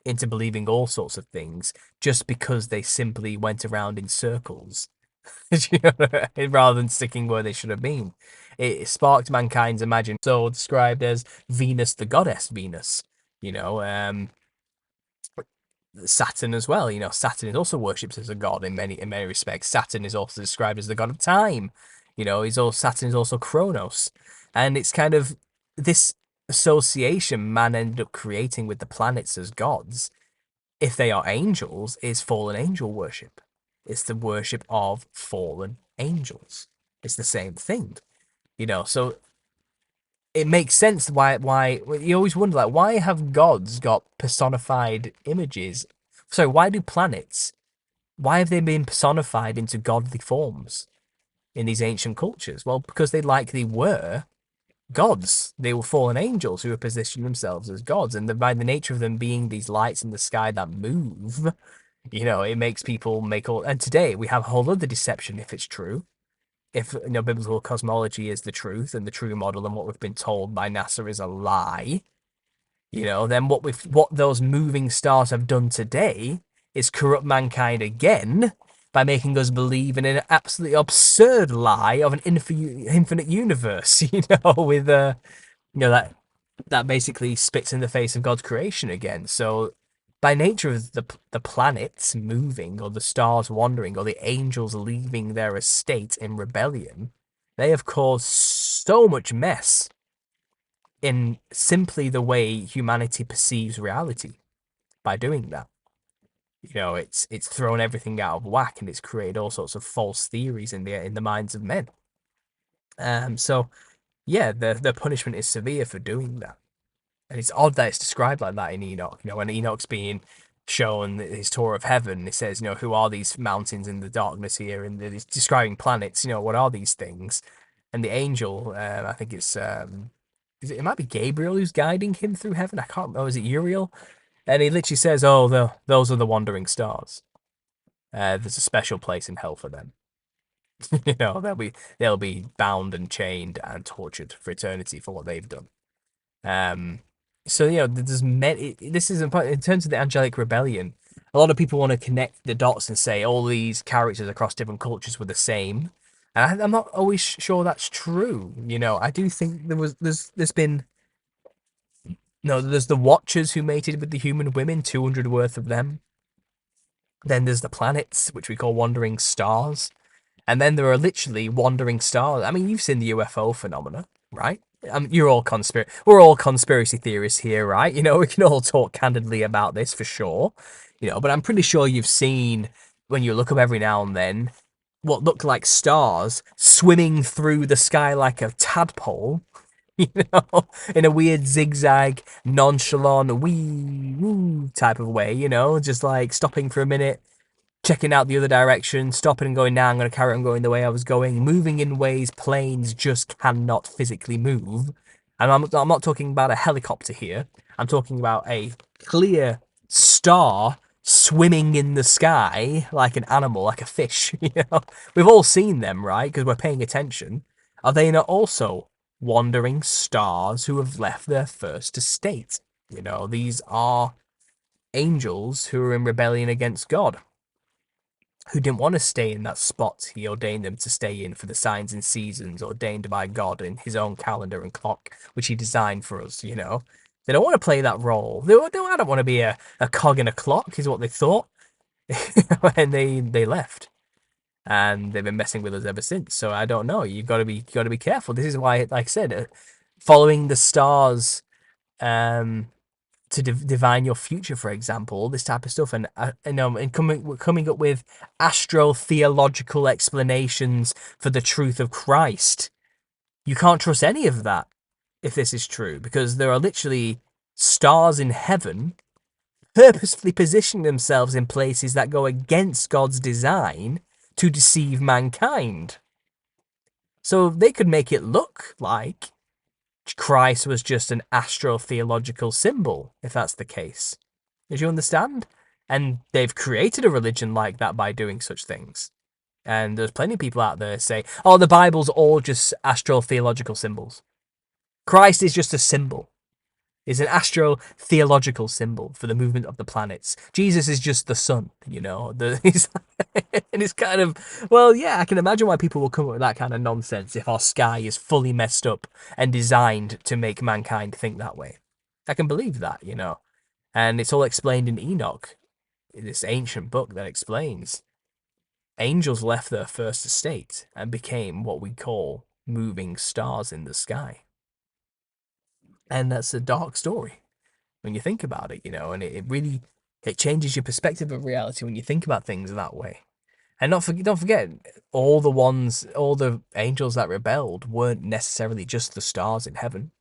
into believing all sorts of things just because they simply went around in circles rather than sticking where they should have been. It sparked mankind's imagination, so described as Venus, the goddess Venus, you know, um, Saturn as well. Saturn is also worshipped as a god in many respects. Saturn is also described as the god of time. Saturn is also Kronos, and it's kind of this association man ended up creating with the planets as gods, if they are angels, is fallen angel worship. It's the worship of fallen angels. It's the same thing, So it makes sense why you always wonder, like, why have gods got personified images? So why do planets? Why have they been personified into godly forms in these ancient cultures? Well, because they likely were gods. They were fallen angels who were positioned themselves as gods, and by the nature of them being these lights in the sky that move, it makes people make all. And today we have a whole other deception if it's true. If biblical cosmology is the truth and the true model, and what we've been told by NASA is a lie, then what those moving stars have done today is corrupt mankind again by making us believe in an absolutely absurd lie of an infinite universe, with that basically spits in the face of God's creation again. So by nature of the planets moving, or the stars wandering, or the angels leaving their estate in rebellion, they have caused so much mess in simply the way humanity perceives reality by doing that. It's thrown everything out of whack, and it's created all sorts of false theories in the minds of men. So yeah, the punishment is severe for doing that. And it's odd that it's described like that in Enoch. When Enoch's being shown his tour of heaven, it says, who are these mountains in the darkness here? And he's describing planets, what are these things? And the angel, I think it might be Gabriel who's guiding him through heaven. I can't remember. Is it Uriel? And he literally says, oh, those are the wandering stars. There's a special place in hell for them. They'll be bound and chained and tortured for eternity for what they've done. So there's this is important in terms of the angelic rebellion. A lot of people want to connect the dots and say all these characters across different cultures were the same, and I'm not always sure that's true. I do think there's been no, there's the Watchers who mated with the human women, 200 worth of them. Then there's the planets, which we call wandering stars. And then there are literally wandering stars. I mean, you've seen the UFO phenomena, right? We're all conspiracy theorists here, right? We can all talk candidly about this for sure. But I'm pretty sure you've seen, when you look up every now and then, what look like stars swimming through the sky like a tadpole, in a weird zigzag, nonchalant, wee woo type of way, just like stopping for a minute, checking out the other direction, stopping and going, now I'm going to carry on going the way I was going, moving in ways planes just cannot physically move. And I'm not talking about a helicopter here. I'm talking about a clear star swimming in the sky like an animal, like a fish. We've all seen them, right? Because we're paying attention. Are they not also wandering stars who have left their first estate? These are angels who are in rebellion against God, who didn't want to stay in that spot he ordained them to stay in for the signs and seasons ordained by God in his own calendar and clock, which he designed for us, They don't want to play that role. I don't want to be a cog in a clock, is what they thought. And they left. And they've been messing with us ever since. So I don't know. You got to be careful. This is why, like I said, following the stars to divine your future, for example, all this type of stuff, and and coming up with astro-theological explanations for the truth of Christ. You can't trust any of that if this is true, because there are literally stars in heaven purposefully positioning themselves in places that go against God's design to deceive mankind. So they could make it look like Christ was just an astro-theological symbol, if that's the case. Did you understand? And they've created a religion like that by doing such things. And there's plenty of people out there say, oh, the Bible's all just astro-theological symbols. Christ is just a symbol. Is an astro-theological symbol for the movement of the planets. Jesus is just the sun, you know. And it's kind of, well, yeah, I can imagine why people will come up with that kind of nonsense if our sky is fully messed up and designed to make mankind think that way. I can believe that, you know. And it's all explained in Enoch, this ancient book that explains angels left their first estate and became what we call moving stars in the sky. And that's a dark story when you think about it, you know, and it really changes your perspective of reality when you think about things that way. And don't forget, all the angels that rebelled weren't necessarily just the stars in heaven.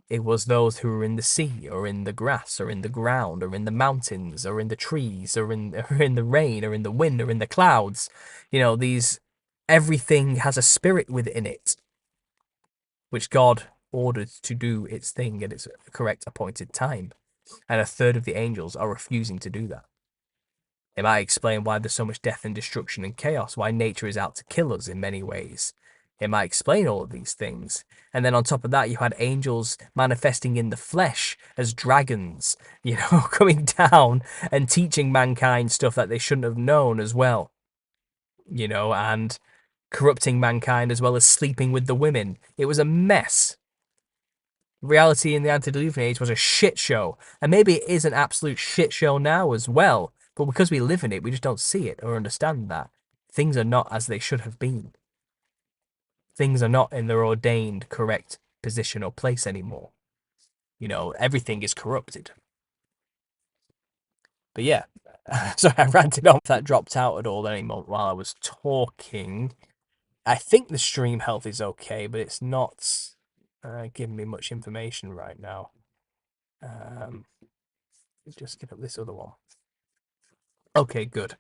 It was those who were in the sea, or in the grass, or in the ground, or in the mountains, or in the trees, or in the rain, or in the wind, or in the clouds. You know, everything has a spirit within it, which God ordered to do its thing at its correct appointed time. And a third of the angels are refusing to do that. It might explain why there's so much death and destruction and chaos, why nature is out to kill us in many ways. It might explain all of these things. And then on top of that, you had angels manifesting in the flesh as dragons, you know, coming down and teaching mankind stuff that they shouldn't have known as well, you know, and corrupting mankind as well as sleeping with the women. It was a mess. Reality in the antediluvian age was a shit show, and maybe it is an absolute shit show now as well, but because we live in it, we just don't see it or understand that. Things are not as they should have been. Things are not in their ordained correct position or place anymore. You know, everything is corrupted. But yeah, sorry, I ranted on. If that dropped out at all anymore while I was talking. I think the stream health is okay, but it's not giving me much information right now. Let's just get up this other one. Okay, good.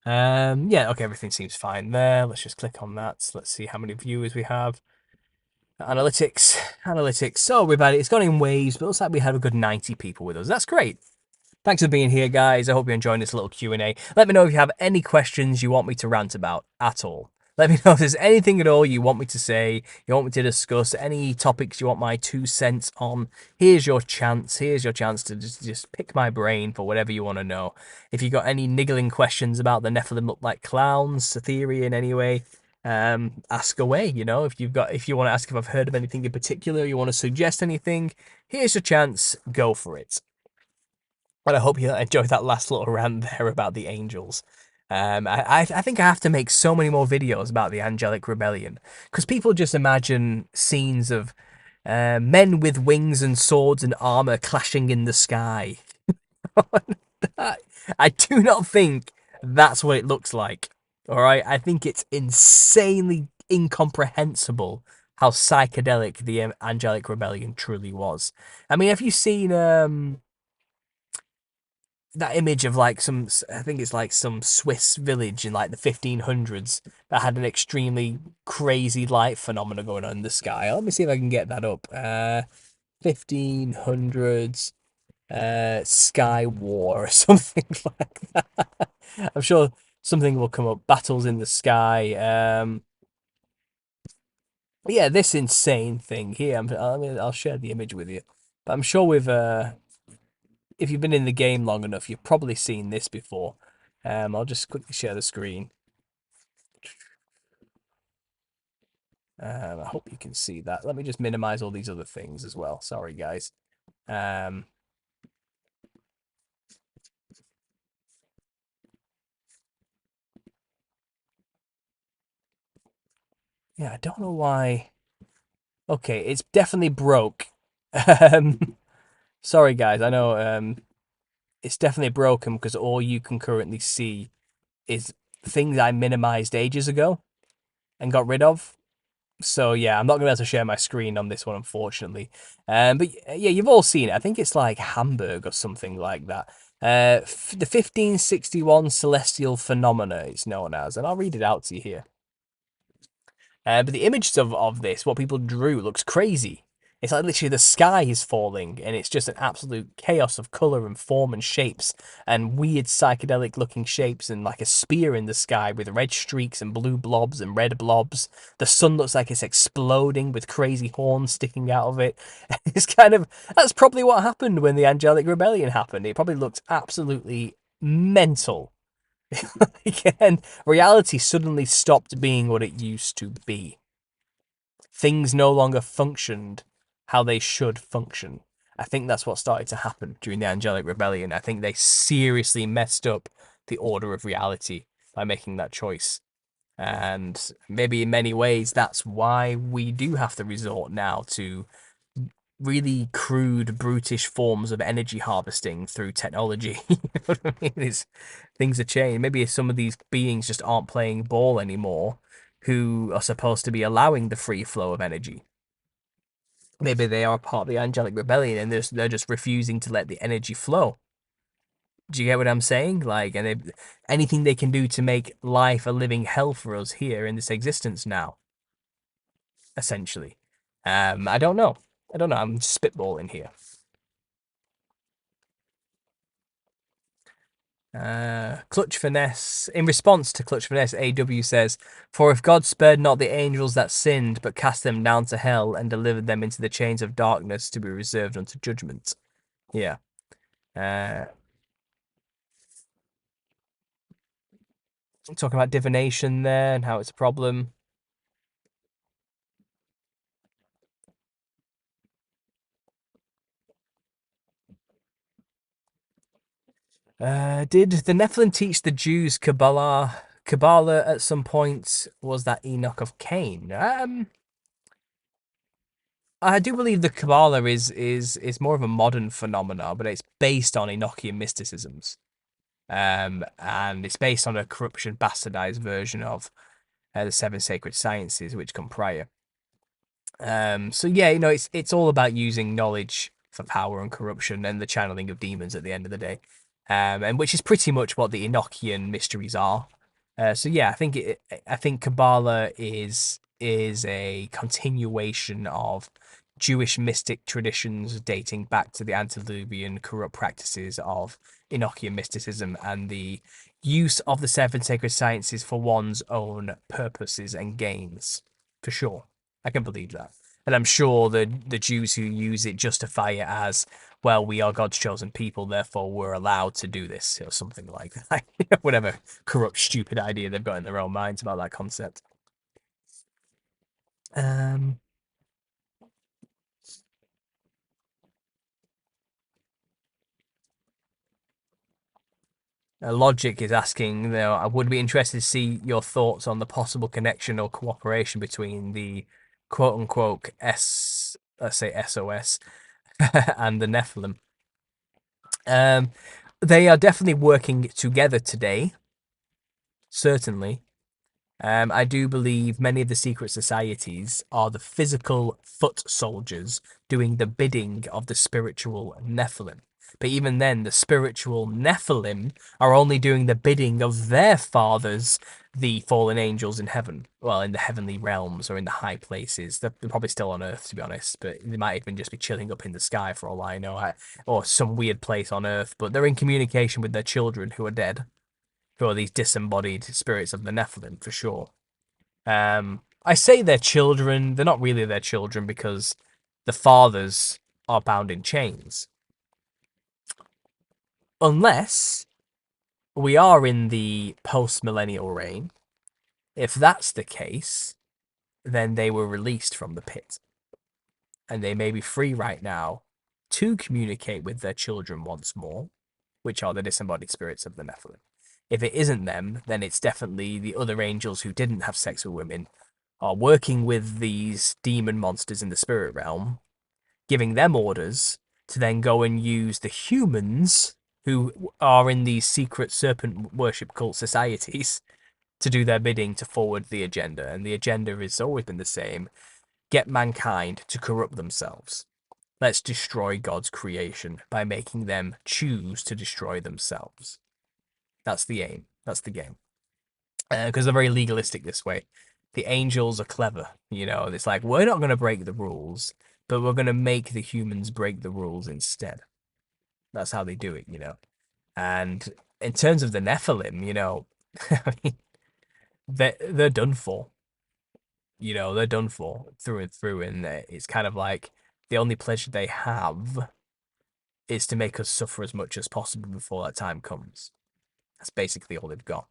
Yeah, okay, everything seems fine there. Let's just click on that. Let's see how many viewers we have. Analytics. So everybody, it's gone in waves, but it looks like we have a good 90 people with us. That's great. Thanks for being here, guys. I hope you're enjoying this little Q&A. Let me know if you have any questions you want me to rant about at all. Let me know if there's anything at all you want me to say, you want me to discuss, any topics you want my 2 cents on. Here's your chance. Here's your chance to just pick my brain for whatever you want to know. If you got any niggling questions about the Nephilim look like clowns theory in any way, ask away. You know, if you want to ask if I've heard of anything in particular, you want to suggest anything, here's your chance. Go for it. But I hope you enjoyed that last little rant there about the angels. I think I have to make so many more videos about the Angelic Rebellion, because people just imagine scenes of men with wings and swords and armor clashing in the sky. I do not think that's what it looks like. All right, I think it's insanely incomprehensible how psychedelic the Angelic Rebellion truly was. I mean, have you seen that image of like I think it's like some Swiss village in like the 1500s that had an extremely crazy light phenomena going on in the sky? Let me see if I can get that up. 1500s sky war or something like that. I'm sure something will come up. Battles in the sky. Yeah, this insane thing here. I'll share the image with you. But I'm sure if you've been in the game long enough, you've probably seen this before. I'll just quickly share the screen. I hope you can see that. Let me just minimize all these other things as well. Sorry, guys. Um, yeah, I don't know why. Okay, it's definitely broke. um, sorry guys, I know it's definitely broken because all you can currently see is things I minimized ages ago and got rid of. So yeah, I'm not gonna be able to share my screen on this one, unfortunately. But yeah, you've all seen it. I think it's like Hamburg or something like that. The 1561 celestial phenomena it's known as, and I'll read it out to you here. But the images of this, what people drew, looks crazy. It's like literally the sky is falling, and it's just an absolute chaos of color and form and shapes, and weird psychedelic looking shapes, and like a spear in the sky with red streaks and blue blobs and red blobs. The sun looks like it's exploding with crazy horns sticking out of it. It's kind of that's probably what happened when the Angelic Rebellion happened. It probably looked absolutely mental. Again, reality suddenly stopped being what it used to be. Things no longer functioned how they should function. I think that's what started to happen during the Angelic Rebellion. I think they seriously messed up the order of reality by making that choice. And maybe in many ways, that's why we do have to resort now to really crude, brutish forms of energy harvesting through technology. You know what I mean? Things are changing. Maybe some of these beings just aren't playing ball anymore, who are supposed to be allowing the free flow of energy. Maybe they are part of the Angelic Rebellion and they're just refusing to let the energy flow. Do you get what I'm saying? Like, anything they can do to make life a living hell for us here in this existence now, essentially. I don't know. I don't know. I'm spitballing here. Clutch Finesse. In response to Clutch Finesse, AW says, "For if God spared not the angels that sinned, but cast them down to hell and delivered them into the chains of darkness to be reserved unto judgment." Yeah. Uh, talking about divination there and how it's a problem. Did the Nephilim teach the Jews Kabbalah? Kabbalah at some point was that Enoch of Cain. I do believe the Kabbalah is more of a modern phenomenon, but it's based on Enochian mysticisms. And it's based on a corruption bastardized version of the seven sacred sciences, which come prior. So yeah, it's all about using knowledge for power and corruption and the channeling of demons at the end of the day, and which is pretty much what the Enochian mysteries are. So yeah, I think Kabbalah is a continuation of Jewish mystic traditions dating back to the antediluvian corrupt practices of Enochian mysticism and the use of the seven sacred sciences for one's own purposes and gains, for sure. I can believe that. And I'm sure the Jews who use it justify it as, well, we are God's chosen people, therefore we're allowed to do this, or something like that. Whatever corrupt, stupid idea they've got in their own minds about that concept. Um, Logic is asking, I would be interested to see your thoughts on the possible connection or cooperation between the quote unquote let's say SOS, and the Nephilim. Um, they are definitely working together today, certainly. I do believe many of the secret societies are the physical foot soldiers doing the bidding of the spiritual Nephilim. But even then, the spiritual Nephilim are only doing the bidding of their fathers, the fallen angels in heaven. Well, in the heavenly realms or in the high places. They're probably still on Earth, to be honest, but they might even just be chilling up in the sky for all I know, or some weird place on Earth. But they're in communication with their children who are dead, who are these disembodied spirits of the Nephilim, for sure. I say they're children, they're not really their children because the fathers are bound in chains. Unless we are in the post-millennial reign. If that's the case, then they were released from the pit. And they may be free right now to communicate with their children once more, which are the disembodied spirits of the Nephilim. If it isn't them, then it's definitely the other angels who didn't have sex with women are working with these demon monsters in the spirit realm, giving them orders to then go and use the humans who are in these secret serpent worship cult societies to do their bidding to forward the agenda. And the agenda has always been the same: get mankind to corrupt themselves. Let's destroy God's creation by making them choose to destroy themselves. That's the aim. That's the game. Because they're very legalistic this way. The angels are clever. It's like, we're not going to break the rules, but we're going to make the humans break the rules instead. That's how they do it. And in terms of the Nephilim, I mean, they're done for. They're done for through and through. And it's kind of like the only pleasure they have is to make us suffer as much as possible before that time comes. That's basically all they've got.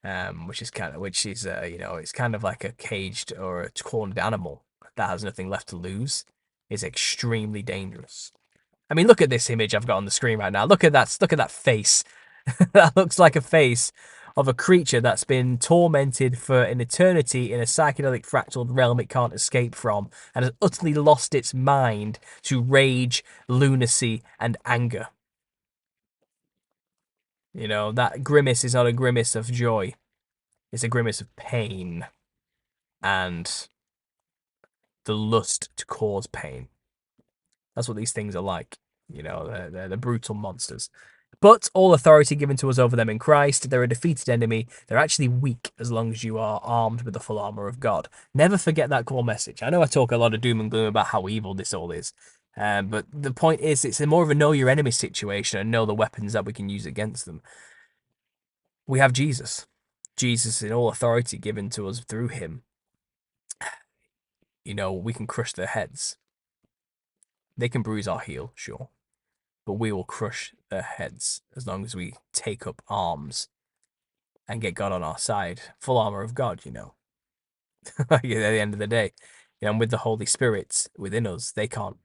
It's kind of like a caged or a cornered animal that has nothing left to lose. Is extremely dangerous. I mean, look at this image I've got on the screen right now. Look at that face. That looks like a face of a creature that's been tormented for an eternity in a psychedelic fractal realm it can't escape from, and has utterly lost its mind to rage, lunacy, and anger. That grimace is not a grimace of joy. It's a grimace of pain and the lust to cause pain. That's what these things are like. They're the brutal monsters. But all authority given to us over them in Christ. They're a defeated enemy. They're actually weak as long as you are armed with the full armor of God. Never forget that core message. I know I talk a lot of doom and gloom about how evil this all is. But the point is, it's more of a know your enemy situation and know the weapons that we can use against them. We have Jesus. Jesus in all authority given to us through him. We can crush their heads. They can bruise our heel, sure, but we will crush their heads as long as we take up arms and get God on our side. Full armor of God, At the end of the day, and with the Holy Spirit within us, they can't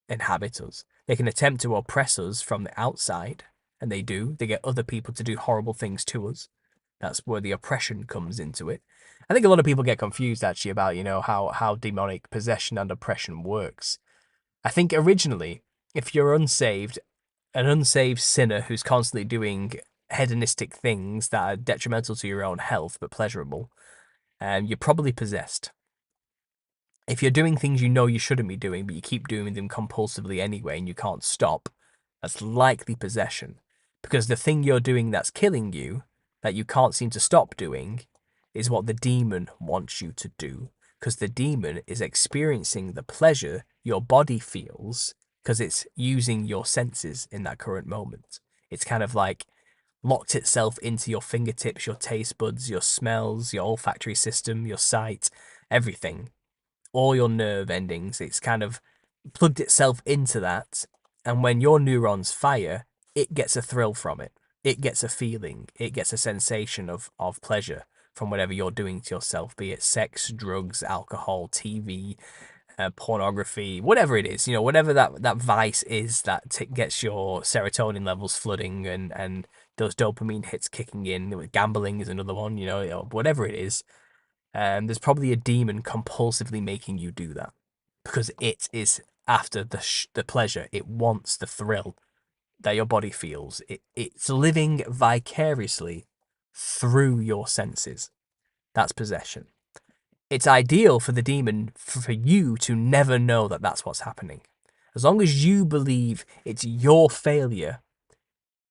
inhabit us. They can attempt to oppress us from the outside, and they do. They get other people to do horrible things to us. That's where the oppression comes into it. I think a lot of people get confused actually about, how demonic possession and oppression works. I think originally, if you're unsaved, an unsaved sinner who's constantly doing hedonistic things that are detrimental to your own health but pleasurable, you're probably possessed. If you're doing things you shouldn't be doing, but you keep doing them compulsively anyway and you can't stop, that's likely possession. Because the thing you're doing that's killing you, that you can't seem to stop doing, is what the demon wants you to do. Because the demon is experiencing the pleasure your body feels because it's using your senses in that current moment. It's kind of like locked itself into your fingertips, your taste buds, your smells, your olfactory system, your sight, everything, all your nerve endings. It's kind of plugged itself into that. And when your neurons fire, it gets a thrill from it. It gets a feeling. It gets a sensation of pleasure from whatever you're doing to yourself, be it sex, drugs, alcohol, TV, pornography, whatever it is, whatever that vice is that gets your serotonin levels flooding and those dopamine hits kicking in. Gambling is another one, whatever it is. There's probably a demon compulsively making you do that because it is after the pleasure. It wants the thrill that your body feels. It's living vicariously through your senses. That's possession. It's ideal for the demon for you to never know that that's what's happening. As long as you believe it's your failure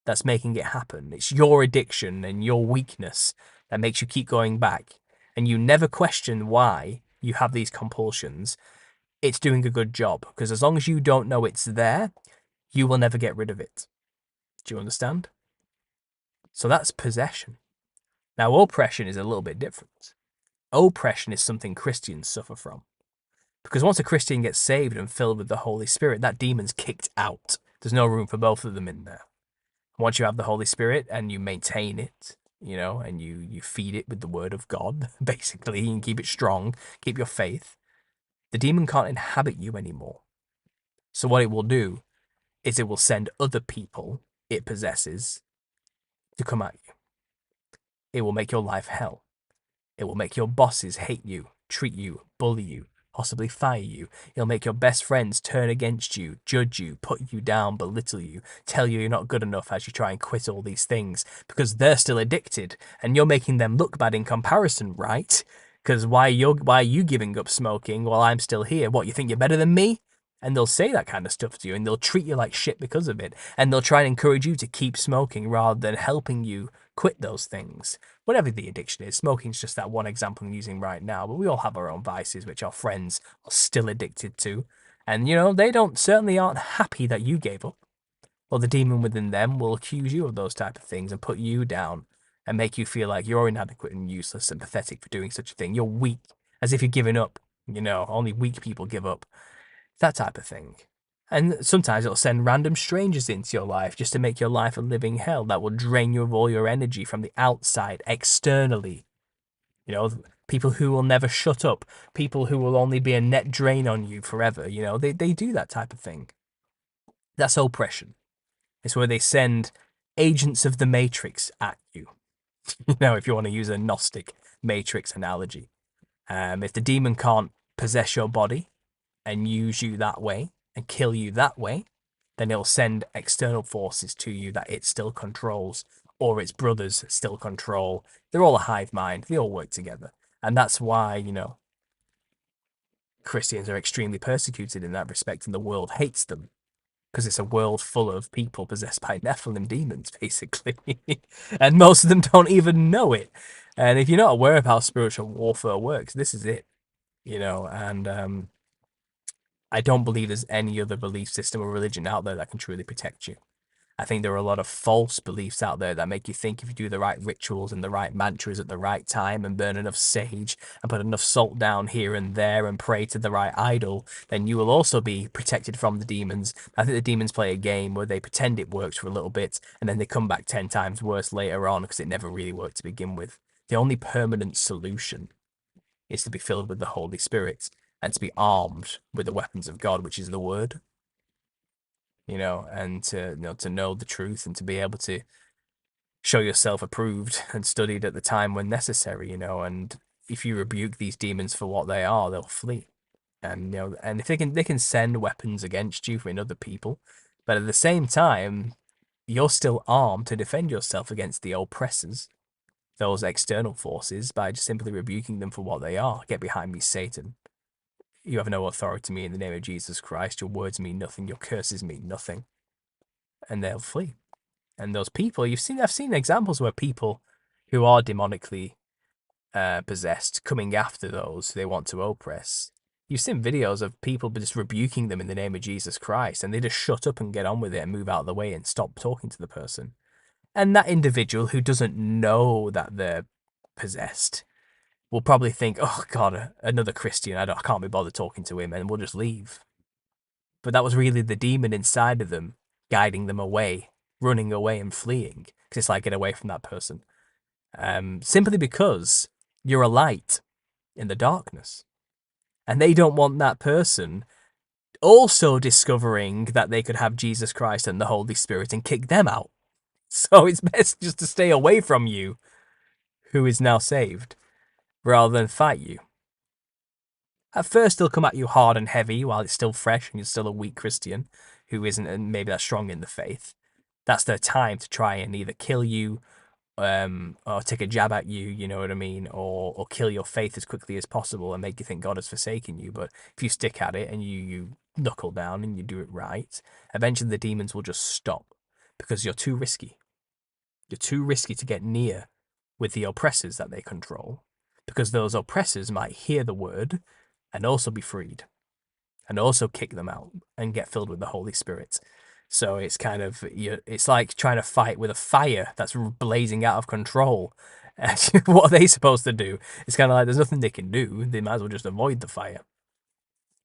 that's making it happen, it's your addiction and your weakness that makes you keep going back, and you never question why you have these compulsions, it's doing a good job. Because as long as you don't know it's there, you will never get rid of it. Do you understand? So that's possession. Now, oppression is a little bit different. Oppression is something Christians suffer from. Because once a Christian gets saved and filled with the Holy Spirit, that demon's kicked out. There's no room for both of them in there. Once you have the Holy Spirit and you maintain it, and you feed it with the word of God, basically, and keep it strong, keep your faith, the demon can't inhabit you anymore. So what it will do is it will send other people it possesses to come at you. It will make your life hell. It will make your bosses hate you, treat you, bully you, possibly fire you. It'll make your best friends turn against you, judge you, put you down, belittle you, tell you you're not good enough as you try and quit all these things because they're still addicted and you're making them look bad in comparison, right? Because why are you giving up smoking while I'm still here? What, you think you're better than me? And they'll say that kind of stuff to you and they'll treat you like shit because of it. And they'll try and encourage you to keep smoking rather than helping you quit those things. Whatever the addiction is, smoking's just that one example I'm using right now, but we all have our own vices which our friends are still addicted to. And they certainly aren't happy that you gave up. Well, the demon within them will accuse you of those type of things and put you down and make you feel like you're inadequate and useless and pathetic for doing such a thing. You're weak, as if you're giving up. Only weak people give up. That type of thing. And sometimes it'll send random strangers into your life just to make your life a living hell that will drain you of all your energy from the outside, externally. People who will never shut up, people who will only be a net drain on you forever. They do that type of thing. That's oppression. It's where they send agents of the Matrix at you. If you want to use a Gnostic Matrix analogy. If the demon can't possess your body and use you that way and kill you that way, then it'll send external forces to you that it still controls or its brothers still control. They're all a hive mind. They all work together. And that's why, Christians are extremely persecuted in that respect and the world hates them. Because it's a world full of people possessed by Nephilim demons, basically. And most of them don't even know it. And if you're not aware of how spiritual warfare works, this is it. And I don't believe there's any other belief system or religion out there that can truly protect you. I think there are a lot of false beliefs out there that make you think if you do the right rituals and the right mantras at the right time and burn enough sage and put enough salt down here and there and pray to the right idol, then you will also be protected from the demons. I think the demons play a game where they pretend it works for a little bit and then they come back 10 times worse later on because it never really worked to begin with. The only permanent solution is to be filled with the Holy Spirit and to be armed with the weapons of God, which is the Word. And to know the truth and to be able to show yourself approved and studied at the time when necessary, and if you rebuke these demons for what they are, they'll flee. And and if they can send weapons against you from other people, but at the same time, you're still armed to defend yourself against the oppressors, those external forces, by just simply rebuking them for what they are. Get behind me, Satan. You have no authority to me in the name of Jesus Christ. Your words mean nothing. Your curses mean nothing. And they'll flee. And those people, I've seen examples where people who are demonically possessed coming after those they want to oppress. You've seen videos of people just rebuking them in the name of Jesus Christ, and they just shut up and get on with it and move out of the way and stop talking to the person. And that individual who doesn't know that they're possessed will probably think, oh God, another Christian, I can't be bothered talking to him, and we'll just leave. But that was really the demon inside of them guiding them away, running away and fleeing. Because it's like, get away from that person. Simply because you're a light in the darkness. And they don't want that person also discovering that they could have Jesus Christ and the Holy Spirit and kick them out. So it's best just to stay away from you, who is now saved, rather than fight you. At first, they'll come at you hard and heavy while it's still fresh and you're still a weak Christian who isn't maybe that strong in the faith. That's their time to try and either kill you or take a jab at you, you know what I mean, or kill your faith as quickly as possible and make you think God has forsaken you. But if you stick at it and you knuckle down and you do it right, eventually the demons will just stop because you're too risky. You're too risky to get near with the oppressors that they control, because those oppressors might hear the word and also be freed and also kick them out and get filled with the Holy Spirit. So it's kind of, it's like trying to fight with a fire that's blazing out of control. What are they supposed to do? It's kind of like there's nothing they can do. They might as well just avoid the fire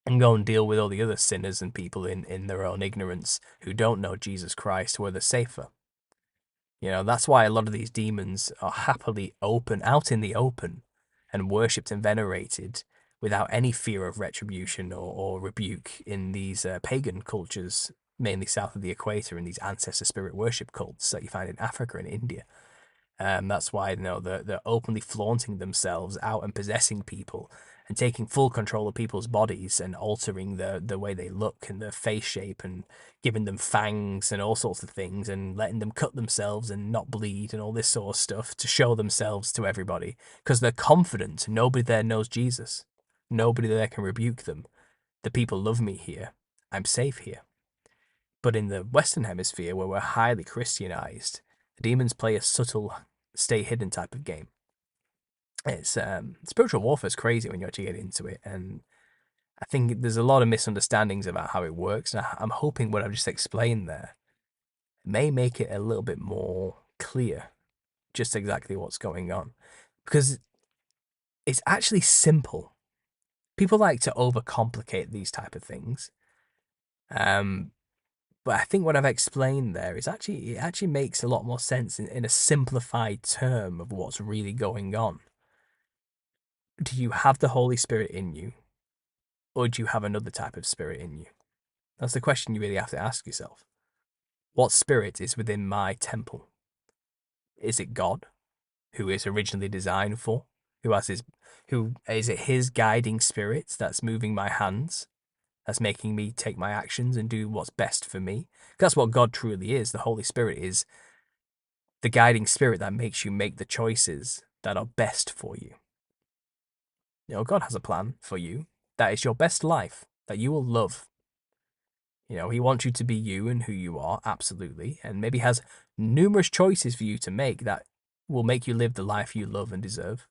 and go and deal with all the other sinners and people in their own ignorance who don't know Jesus Christ, where they're safer. That's why a lot of these demons are happily out in the open and worshipped and venerated without any fear of retribution or rebuke in these pagan cultures, mainly south of the equator, in these ancestor spirit worship cults that you find in Africa and India. That's why, you know, they're openly flaunting themselves out and possessing people and taking full control of people's bodies and altering the way they look and their face shape and giving them fangs and all sorts of things and letting them cut themselves and not bleed and all this sort of stuff to show themselves to everybody because they're confident. Nobody there knows Jesus. Nobody there can rebuke them. The people love me here. I'm safe here. But in the Western Hemisphere, where we're highly Christianized, the demons play a subtle, stay hidden type of game. It's spiritual warfare is crazy when you actually get into it, and I think there's a lot of misunderstandings about how it works. And I'm hoping what I've just explained there may make it a little bit more clear, just exactly what's going on, because it's actually simple. People like to overcomplicate these type of things. But I think what I've explained there is it actually makes a lot more sense in a simplified term of what's really going on. Do you have the Holy Spirit in you, or do you have another type of spirit in you? That's the question you really have to ask yourself. What spirit is within my temple? Is it God, who is originally designed for? Who is it his guiding spirit that's moving my hands? That's making me take my actions and do what's best for me? That's what God truly is. The Holy Spirit is the guiding spirit that makes you make the choices that are best for you. You know, God has a plan for you that is your best life, that you will love. You know, he wants you to be you and who you are, absolutely, and maybe has numerous choices for you to make that will make you live the life you love and deserve.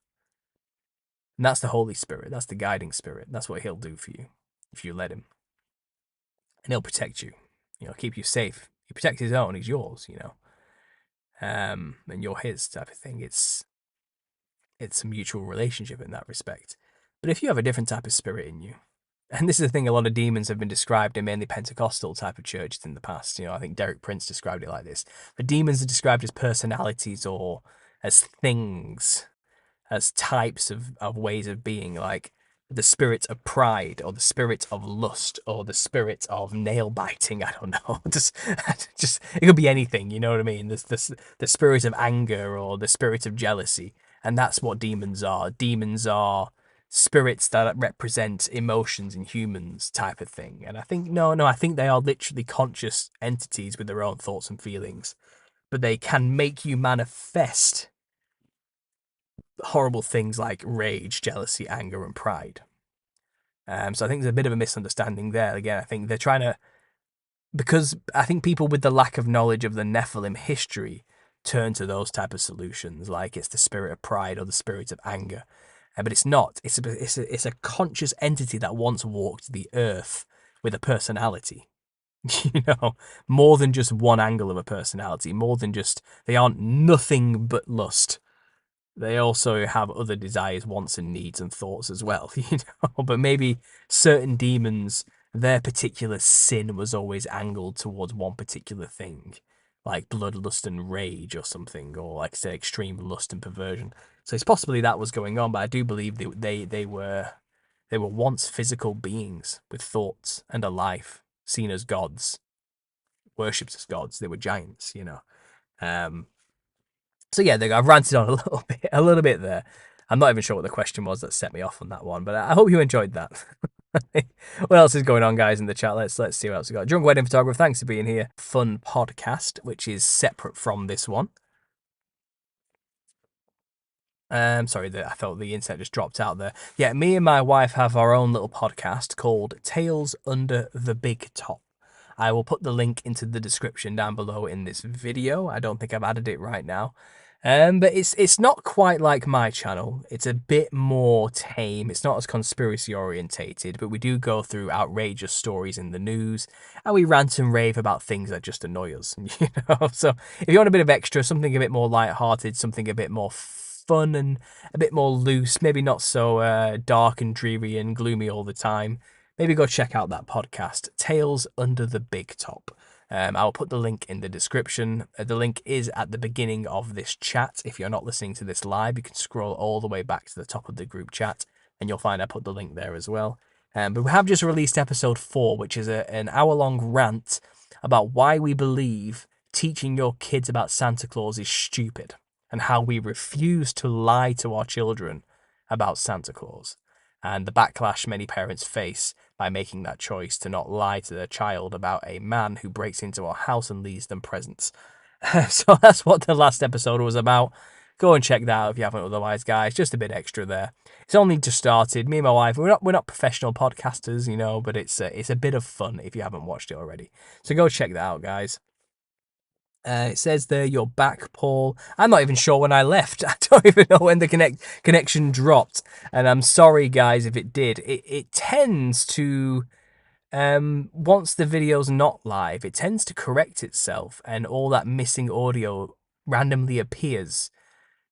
And that's the Holy Spirit. That's the guiding spirit. That's what he'll do for you if you let him. And he'll protect you, you know, keep you safe. He protects his own, he's yours, you know. And you're his type of thing. It's a mutual relationship in that respect. But if you have a different type of spirit in you, and this is the thing, a lot of demons have been described in mainly Pentecostal type of churches in the past. You know, I think Derek Prince described it like this. But demons are described as personalities or as things, as types of ways of being, like the spirit of pride or the spirit of lust or the spirit of nail biting. I don't know. just it could be anything. You know what I mean? The spirit of anger or the spirit of jealousy, and that's what demons are. Demons are spirits that represent emotions in humans, type of thing. And I think I think they are literally conscious entities with their own thoughts and feelings, but they can make you manifest horrible things like rage, jealousy, anger, and pride. So I think there's a bit of a misunderstanding there. Again, I think they're trying to, because I think people with the lack of knowledge of the Nephilim history turn to those type of solutions, like it's the spirit of pride or the spirit of anger. But it's not. It's a conscious entity that once walked the earth with a personality. You know, more than just one angle of a personality, more than just, they aren't nothing but lust. They also have other desires, wants, and needs and thoughts as well, you know. But maybe certain demons, their particular sin was always angled towards one particular thing, like bloodlust and rage or something, or like I say, extreme lust and perversion. So it's possibly that was going on, but I do believe they were once physical beings with thoughts and a life, seen as gods, worshipped as gods. They were giants, you know. So yeah, I've ranted on a little bit there. I'm not even sure what the question was that set me off on that one, but I hope you enjoyed that. What else is going on, guys, in the chat? Let's see what else we got. Drunk Wedding Photographer, thanks for being here. Fun podcast, which is separate from this one. Sorry, I felt the internet just dropped out there. Yeah, me and my wife have our own little podcast called Tales Under the Big Top. I will put the link into the description down below in this video. I don't think I've added it right now. But it's not quite like my channel. It's a bit more tame. It's not as conspiracy orientated, but we do go through outrageous stories in the news, and we rant and rave about things that just annoy us. You know, so if you want a bit of extra, something a bit more light-hearted, something a bit more fun and a bit more loose, maybe not so dark and dreary and gloomy all the time, maybe go check out that podcast, Tales Under the Big Top. I'll put the link in the description. The link is at the beginning of this chat. If you're not listening to this live, you can scroll all the way back to the top of the group chat and you'll find I put the link there as well. But we have just released episode 4, which is an hour-long rant about why we believe teaching your kids about Santa Claus is stupid, and how we refuse to lie to our children about Santa Claus, and the backlash many parents face by making that choice to not lie to their child about a man who breaks into our house and leaves them presents. So that's what the last episode was about. Go and check that out if you haven't otherwise, guys. Just a bit extra there. It's only just started. Me and my wife, we're not professional podcasters, you know, but it's a bit of fun if you haven't watched it already. So go check that out, guys. It says there, you're back, Paul. I'm not even sure when I left. I don't even know when the connection dropped. And I'm sorry, guys, if it did. It tends to, once the video's not live, it tends to correct itself and all that missing audio randomly appears.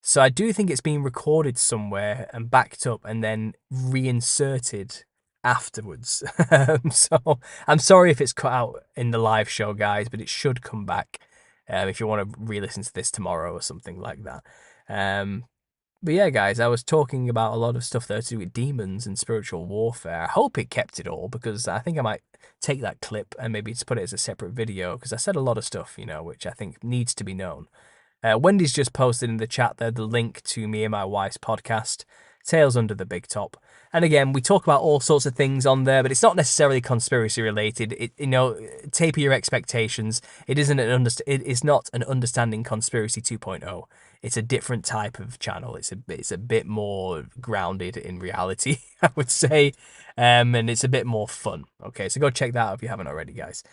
So I do think it's been recorded somewhere and backed up and then reinserted afterwards. So I'm sorry if it's cut out in the live show, guys, but it should come back if you want to re-listen to this tomorrow or something like that. But yeah, guys, I was talking about a lot of stuff there to do with demons and spiritual warfare. I hope it kept it all, because I think I might take that clip and maybe just put it as a separate video, because I said a lot of stuff, you know, which I think needs to be known. Wendy's just posted in the chat there the link to me and my wife's podcast, Tales Under the Big Top. And again, we talk about all sorts of things on there, but it's not necessarily conspiracy related. Taper your expectations. It is not an Understanding Conspiracy 2.0. It's a different type of channel. It's a bit more grounded in reality, I would say, and it's a bit more fun. Okay, so go check that out if you haven't already, guys.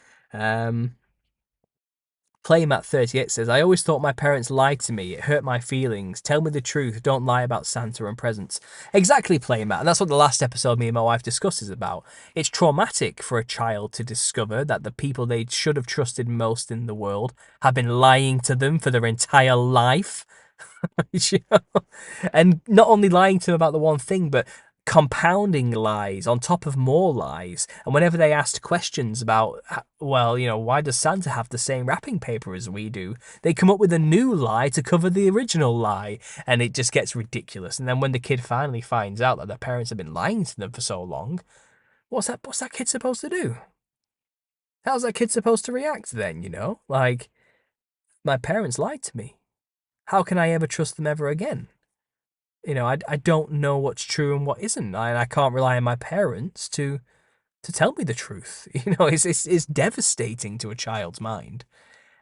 Playmat38 says, I always thought my parents lied to me. It hurt my feelings. Tell me the truth. Don't lie about Santa and presents. Exactly, Playmat. And that's what the last episode me and my wife discusses about. It's traumatic for a child to discover that the people they should have trusted most in the world have been lying to them for their entire life. And not only lying to them about the one thing, but compounding lies on top of more lies. And whenever they asked questions about, well, you know, why does Santa have the same wrapping paper as we do, they come up with a new lie to cover the original lie, and it just gets ridiculous. And then when the kid finally finds out that their parents have been lying to them for so long, what's that kid supposed to do? How's that kid supposed to react then, you know? Like, my parents lied to me. How can I ever trust them ever again? You know, I don't know what's true and what isn't, and I can't rely on my parents to tell me the truth. You know, it's devastating to a child's mind,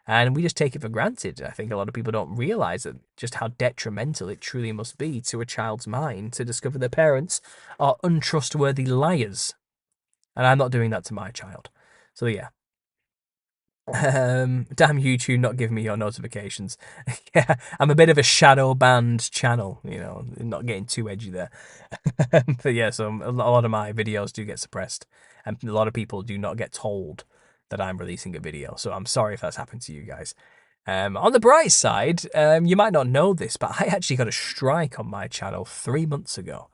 and we just take it for granted. I think a lot of people don't realize that just how detrimental it truly must be to a child's mind to discover their parents are untrustworthy liars, and I'm not doing that to my child. So yeah. Damn YouTube not giving me your notifications. Yeah, I'm a bit of a shadow banned channel, you know, not getting too edgy there. But yeah, so a lot of my videos do get suppressed, and a lot of people do not get told that I'm releasing a video. So I'm sorry if that's happened to you guys. On the bright side, you might not know this, but I actually got a strike on my channel 3 months ago.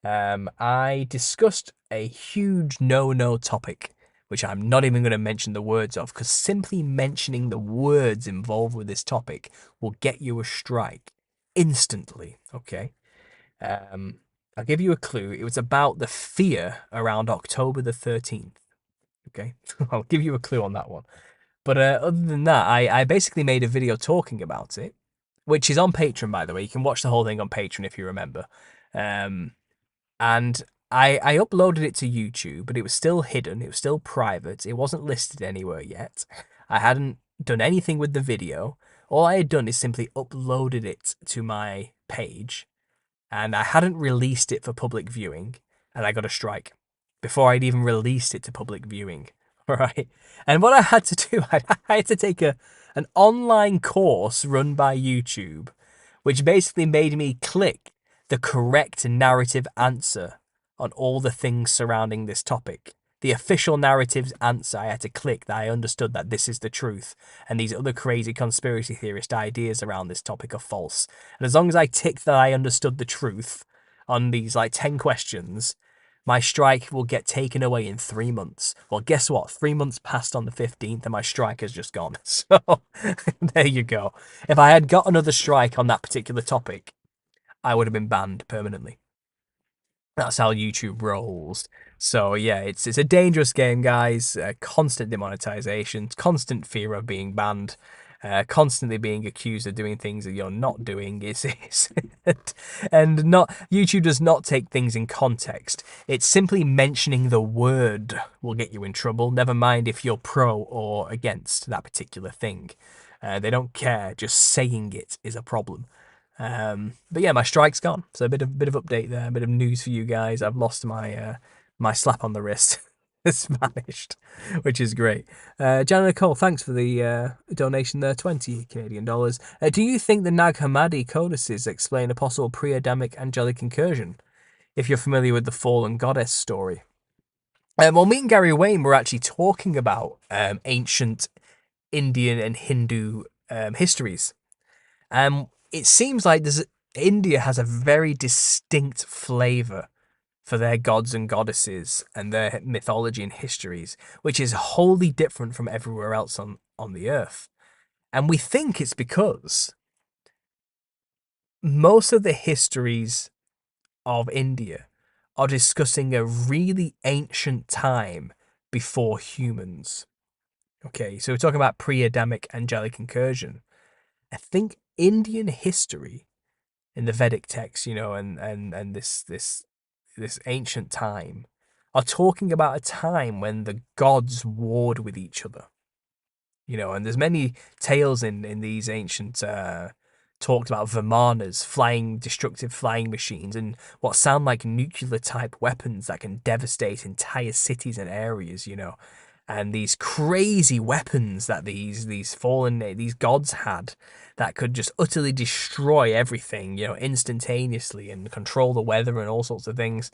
I discussed a huge no topic, which I'm not even going to mention the words of, because simply mentioning the words involved with this topic will get you a strike instantly, okay? I'll give you a clue. It was about the fear around October the 13th, okay? I'll give you a clue on that one. But other than that, I basically made a video talking about it, which is on Patreon, by the way. You can watch the whole thing on Patreon if you remember. And I uploaded it to YouTube, but it was still hidden. It was still private. It wasn't listed anywhere yet. I hadn't done anything with the video. All I had done is simply uploaded it to my page, and I hadn't released it for public viewing, and I got a strike before I'd even released it to public viewing. All right. And what I had to do, I had to take an online course run by YouTube, which basically made me click the correct narrative answer on all the things surrounding this topic. The official narrative's answer, I had to click that I understood that this is the truth, and these other crazy conspiracy theorist ideas around this topic are false. And as long as I ticked that I understood the truth on these like 10 questions, my strike will get taken away in 3 months. Well, guess what? 3 months passed on the 15th and my strike has just gone. So there you go. If I had got another strike on that particular topic, I would have been banned permanently. That's how YouTube rolls. So yeah, it's a dangerous game, guys. Constant demonetization, constant fear of being banned, constantly being accused of doing things that you're not doing. Is and not YouTube does not take things in context. It's simply mentioning the word will get you in trouble. Never mind if you're pro or against that particular thing. They don't care. Just saying it is a problem. But yeah, my strike's gone. So a bit of update there, a bit of news for you guys. I've lost my slap on the wrist. It's vanished, which is great. Jana Nicole, thanks for the donation there, 20 Canadian dollars. Do you think the Nag Hammadi codices explain a possible pre-Adamic angelic incursion? If you're familiar with the fallen goddess story. Well, me and Gary Wayne were actually talking about ancient Indian and Hindu histories. It seems like India has a very distinct flavor for their gods and goddesses and their mythology and histories, which is wholly different from everywhere else on the earth. And we think it's because most of the histories of India are discussing a really ancient time before humans. Okay, so we're talking about pre-Adamic angelic incursion. I think Indian history in the Vedic text, and this ancient time, are talking about a time when the gods warred with each other. And there's many tales in these ancient talked about Vimanas, flying destructive flying machines, and what sound like nuclear type weapons that can devastate entire cities and areas. And these crazy weapons that these gods had that could just utterly destroy everything, instantaneously, and control the weather and all sorts of things.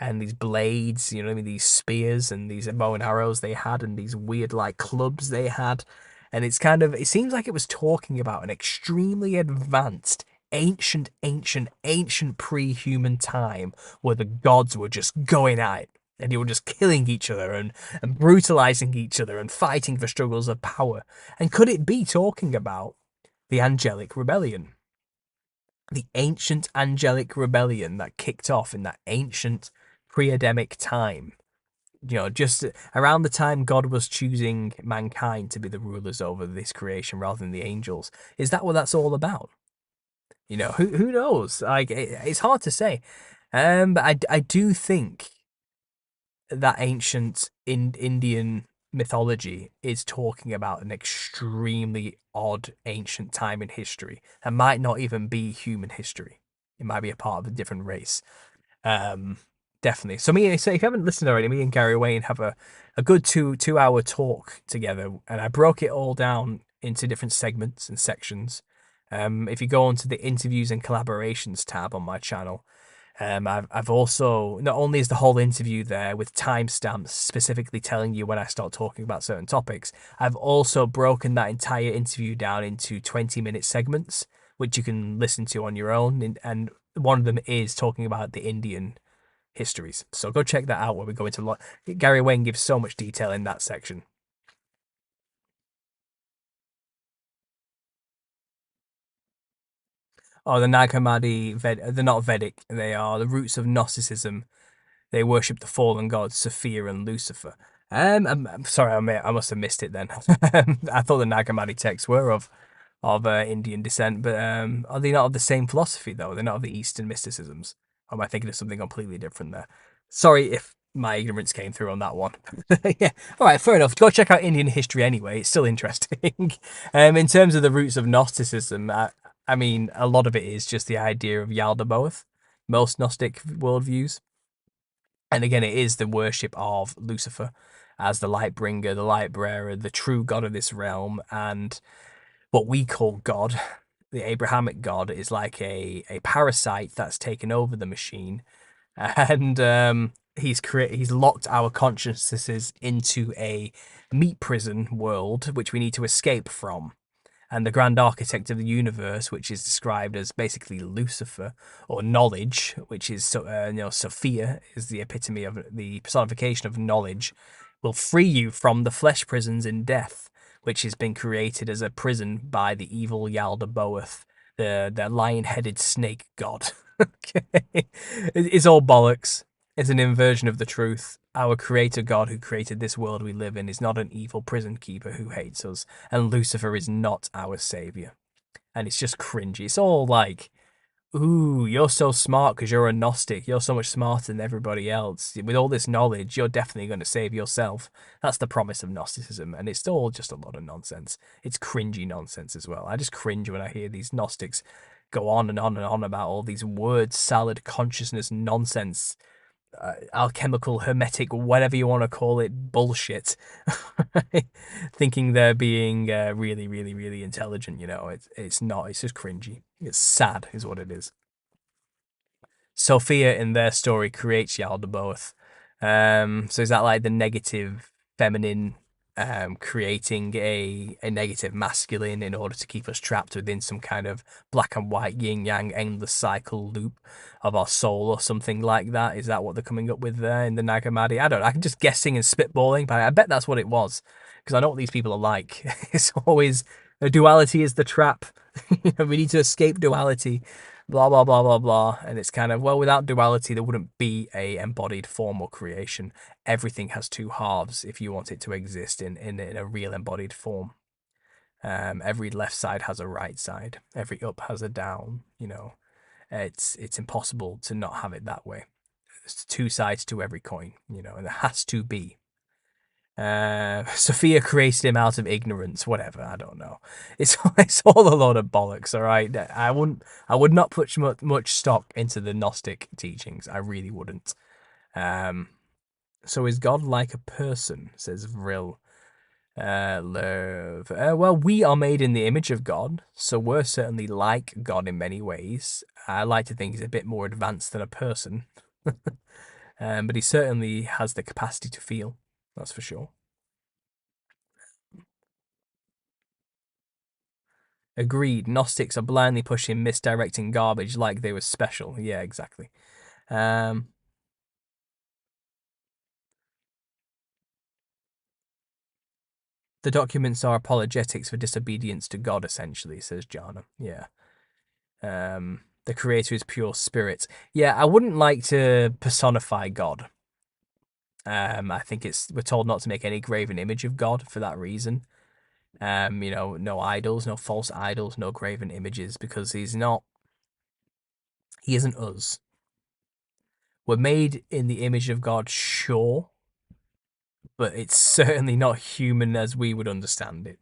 And these blades, these spears and these bow and arrows they had, and these weird like clubs they had. And it seems like it was talking about an extremely advanced, ancient pre-human time where the gods were just going at it, and they were just killing each other and brutalizing each other and fighting for struggles of power. And could it be talking about the Angelic Rebellion? The ancient Angelic Rebellion that kicked off in that ancient pre-Adamic time. Just around the time God was choosing mankind to be the rulers over this creation rather than the angels. Is that what that's all about? Who knows? Like it's hard to say. But I do think that ancient Indian mythology is talking about an extremely odd ancient time in history that might not even be human history. It might be a part of a different race. Um, Definitely. So if you haven't listened already, me and Gary Wayne have a good 2 hour talk together, and I broke it all down into different segments and sections. If you go onto the interviews and collaborations tab on my channel, I've also, not only is the whole interview there with timestamps specifically telling you when I start talking about certain topics, I've also broken that entire interview down into 20-minute segments, which you can listen to on your own. And one of them is talking about the Indian histories. So go check that out where we go into a lot. Gary Wayne gives so much detail in that section. Oh, the Nag Hammadi, they're not Vedic. They are the roots of Gnosticism. They worship the fallen gods Sophia and Lucifer. I'm sorry, I must have missed it then. I thought the Nag Hammadi texts were of Indian descent, but are they not of the same philosophy though? They're not of the Eastern mysticisms. Or am I thinking of something completely different there? Sorry if my ignorance came through on that one. Yeah, all right, fair enough. Go check out Indian history anyway. It's still interesting. In terms of the roots of Gnosticism, I mean, a lot of it is just the idea of Yaldabaoth. Most Gnostic worldviews. And again, it is the worship of Lucifer as the light bringer, the light bearer, the true God of this realm. And what we call God, the Abrahamic God, is like a parasite that's taken over the machine. And he's locked our consciousnesses into a meat prison world, which we need to escape from. And the grand architect of the universe, which is described as basically Lucifer, or knowledge, which is Sophia is the epitome of the personification of knowledge, will free you from the flesh prisons in death, which has been created as a prison by the evil Yaldabaoth, the lion-headed snake god. Okay. It's all bollocks. It's an inversion of the truth. Our creator God who created this world we live in is not an evil prison keeper who hates us, and Lucifer is not our savior. And it's just cringy. It's all like, ooh, you're so smart because you're a Gnostic. You're so much smarter than everybody else. With all this knowledge, you're definitely going to save yourself. That's the promise of Gnosticism. And it's all just a lot of nonsense. It's cringy nonsense as well. I just cringe when I hear these Gnostics go on and on and on about all these word salad consciousness nonsense, alchemical, hermetic, whatever you want to call it, bullshit. Thinking they're being really, really, really intelligent. It's not. It's just cringy. It's sad, is what it is. Sophia in their story creates Yaldabaoth. So is that like the negative feminine creating a negative masculine in order to keep us trapped within some kind of black and white yin yang endless cycle loop of our soul or something like that? Is that what they're coming up with there in the Nag Hammadi? I don't know. I'm just guessing and spitballing, but I bet that's what it was because I know what these people are like. It's always the duality is the trap. We need to escape duality, blah blah blah blah blah. And it's kind of, well, without duality there wouldn't be a embodied form or creation. Everything has two halves if you want it to exist in a real embodied form. Every left side has a right side, every up has a down. It's impossible to not have it that way. There's two sides to every coin, and it has to be. Sophia created him out of ignorance, whatever. I don't know. It's all a lot of bollocks. All right, I would not put much stock into the Gnostic teachings. I really wouldn't. So is God like a person? Says Vril. Love. Well, we are made in the image of God, so we're certainly like God in many ways. I like to think he's a bit more advanced than a person, but he certainly has the capacity to feel. That's for sure. Agreed. Gnostics are blindly pushing, misdirecting garbage like they were special. Yeah, exactly. Um, the documents are apologetics for disobedience to God, essentially, says Jana. Yeah. The creator is pure spirit. Yeah, I wouldn't like to personify God. I think we're told not to make any graven image of God for that reason. No idols, no false idols, no graven images, because he isn't us. We're made in the image of God, sure, but it's certainly not human as we would understand it.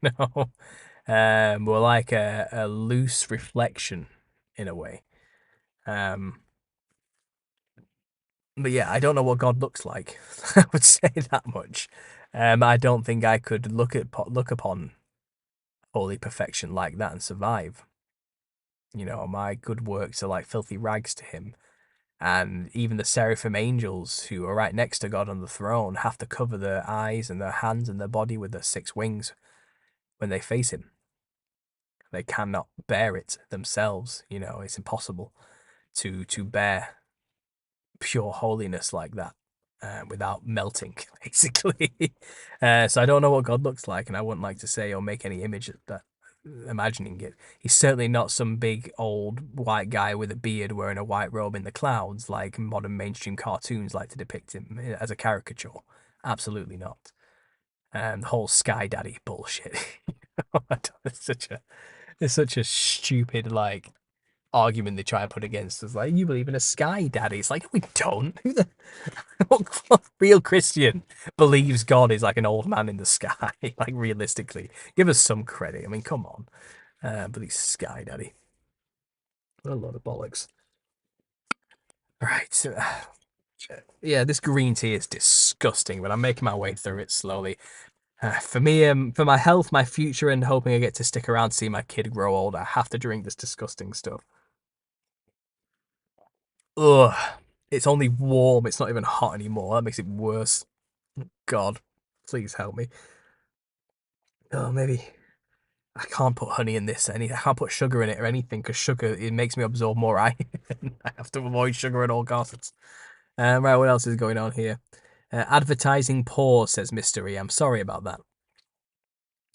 No, we're like a loose reflection in a way. Um, but yeah, I don't know what God looks like. I would say that much. I don't think I could look upon holy perfection like that and survive. My good works are like filthy rags to him. And even the seraphim angels who are right next to God on the throne have to cover their eyes and their hands and their body with their six wings when they face him. They cannot bear it themselves. It's impossible to bear pure holiness like that without melting, basically. So I don't know what God looks like, and I wouldn't like to say or make any image of that. Imagining it, he's certainly not some big old white guy with a beard wearing a white robe in the clouds like modern mainstream cartoons like to depict him as a caricature. Absolutely not. And the whole Sky Daddy bullshit. It's such a stupid argument they try and put against us. Like, you believe in a Sky Daddy? It's like, no, we don't. What real Christian believes God is like an old man in the sky? Like, realistically, give us some credit. I mean, come on. But he's Sky Daddy. What a load of bollocks. Right. So, yeah, this green tea is disgusting, but I'm making my way through it slowly. For me, for my health, my future, and hoping I get to stick around to see my kid grow old, I have to drink this disgusting stuff. Ugh. It's only warm. It's not even hot anymore. That makes it worse. God, please help me. Oh, maybe I can't put honey in this. I can't put sugar in it or anything because sugar it makes me absorb more iron. I have to avoid sugar at all costs. Right, what else is going on here? Advertising poor, says Mystery. I'm sorry about that.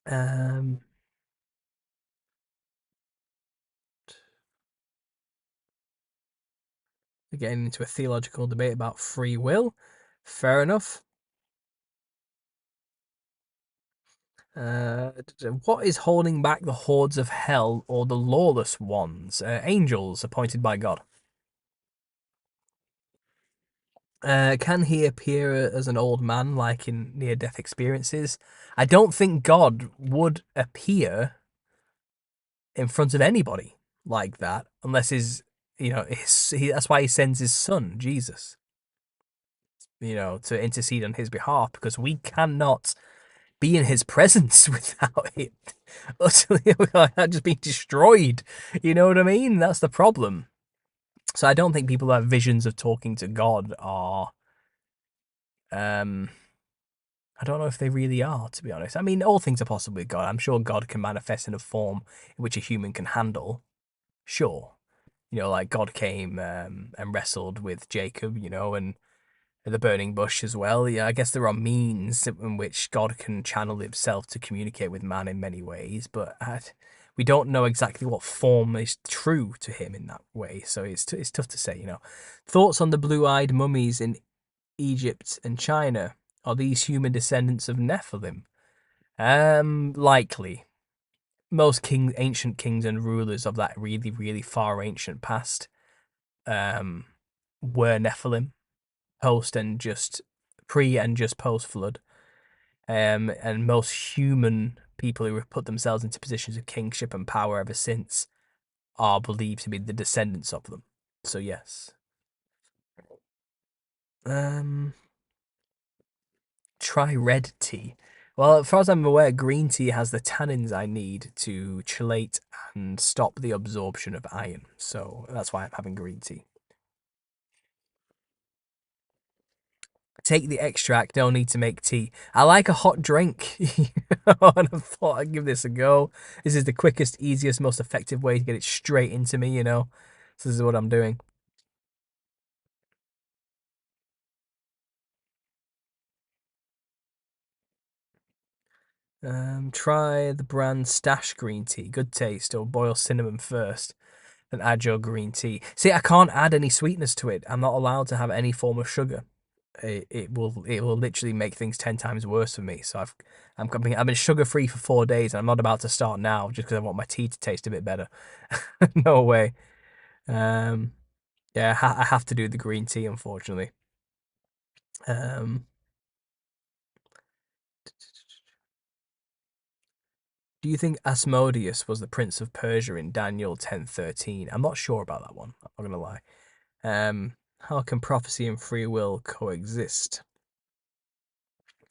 Um, We're getting into a theological debate about free will. Fair enough. What is holding back the hordes of hell or the lawless ones? Angels appointed by God. Can he appear as an old man like in near-death experiences? I don't think God would appear in front of anybody like that unless that's why he sends his son, Jesus, to intercede on his behalf because we cannot be in his presence without it utterly just being destroyed. You know what I mean? That's the problem. So I don't think people who have visions of talking to God are I don't know if they really are, to be honest. I mean, all things are possible with God. I'm sure God can manifest in a form in which a human can handle. Sure. Like God came and wrestled with Jacob, and the burning bush as well. Yeah, I guess there are means in which God can channel himself to communicate with man in many ways, but we don't know exactly what form is true to him in that way. So it's tough to say. Thoughts on the blue-eyed mummies in Egypt and China? Are these human descendants of Nephilim? Likely. Most ancient kings and rulers of that really, really far ancient past, um, were Nephilim, post and just pre and just post flood. And most human people who have put themselves into positions of kingship and power ever since are believed to be the descendants of them. So yes. Um, Try red tea. Well, as far as I'm aware, green tea has the tannins I need to chelate and stop the absorption of iron. So that's why I'm having green tea. Take the extract, don't need to make tea. I like a hot drink. And I thought I'd give this a go. This is the quickest, easiest, most effective way to get it straight into me. So this is what I'm doing. Try the brand Stash green tea. Good taste. Or boil cinnamon first, then add your green tea. See, I can't add any sweetness to it. I'm not allowed to have any form of sugar. It will literally make things 10 times worse for me. So I've been sugar free for 4 days, and I'm not about to start now just because I want my tea to taste a bit better. No way. Um, yeah, I have to do the green tea, unfortunately. Um, do you think Asmodeus was the prince of Persia in Daniel 10:13? I'm not sure about that one. I'm not gonna lie. How can prophecy and free will coexist?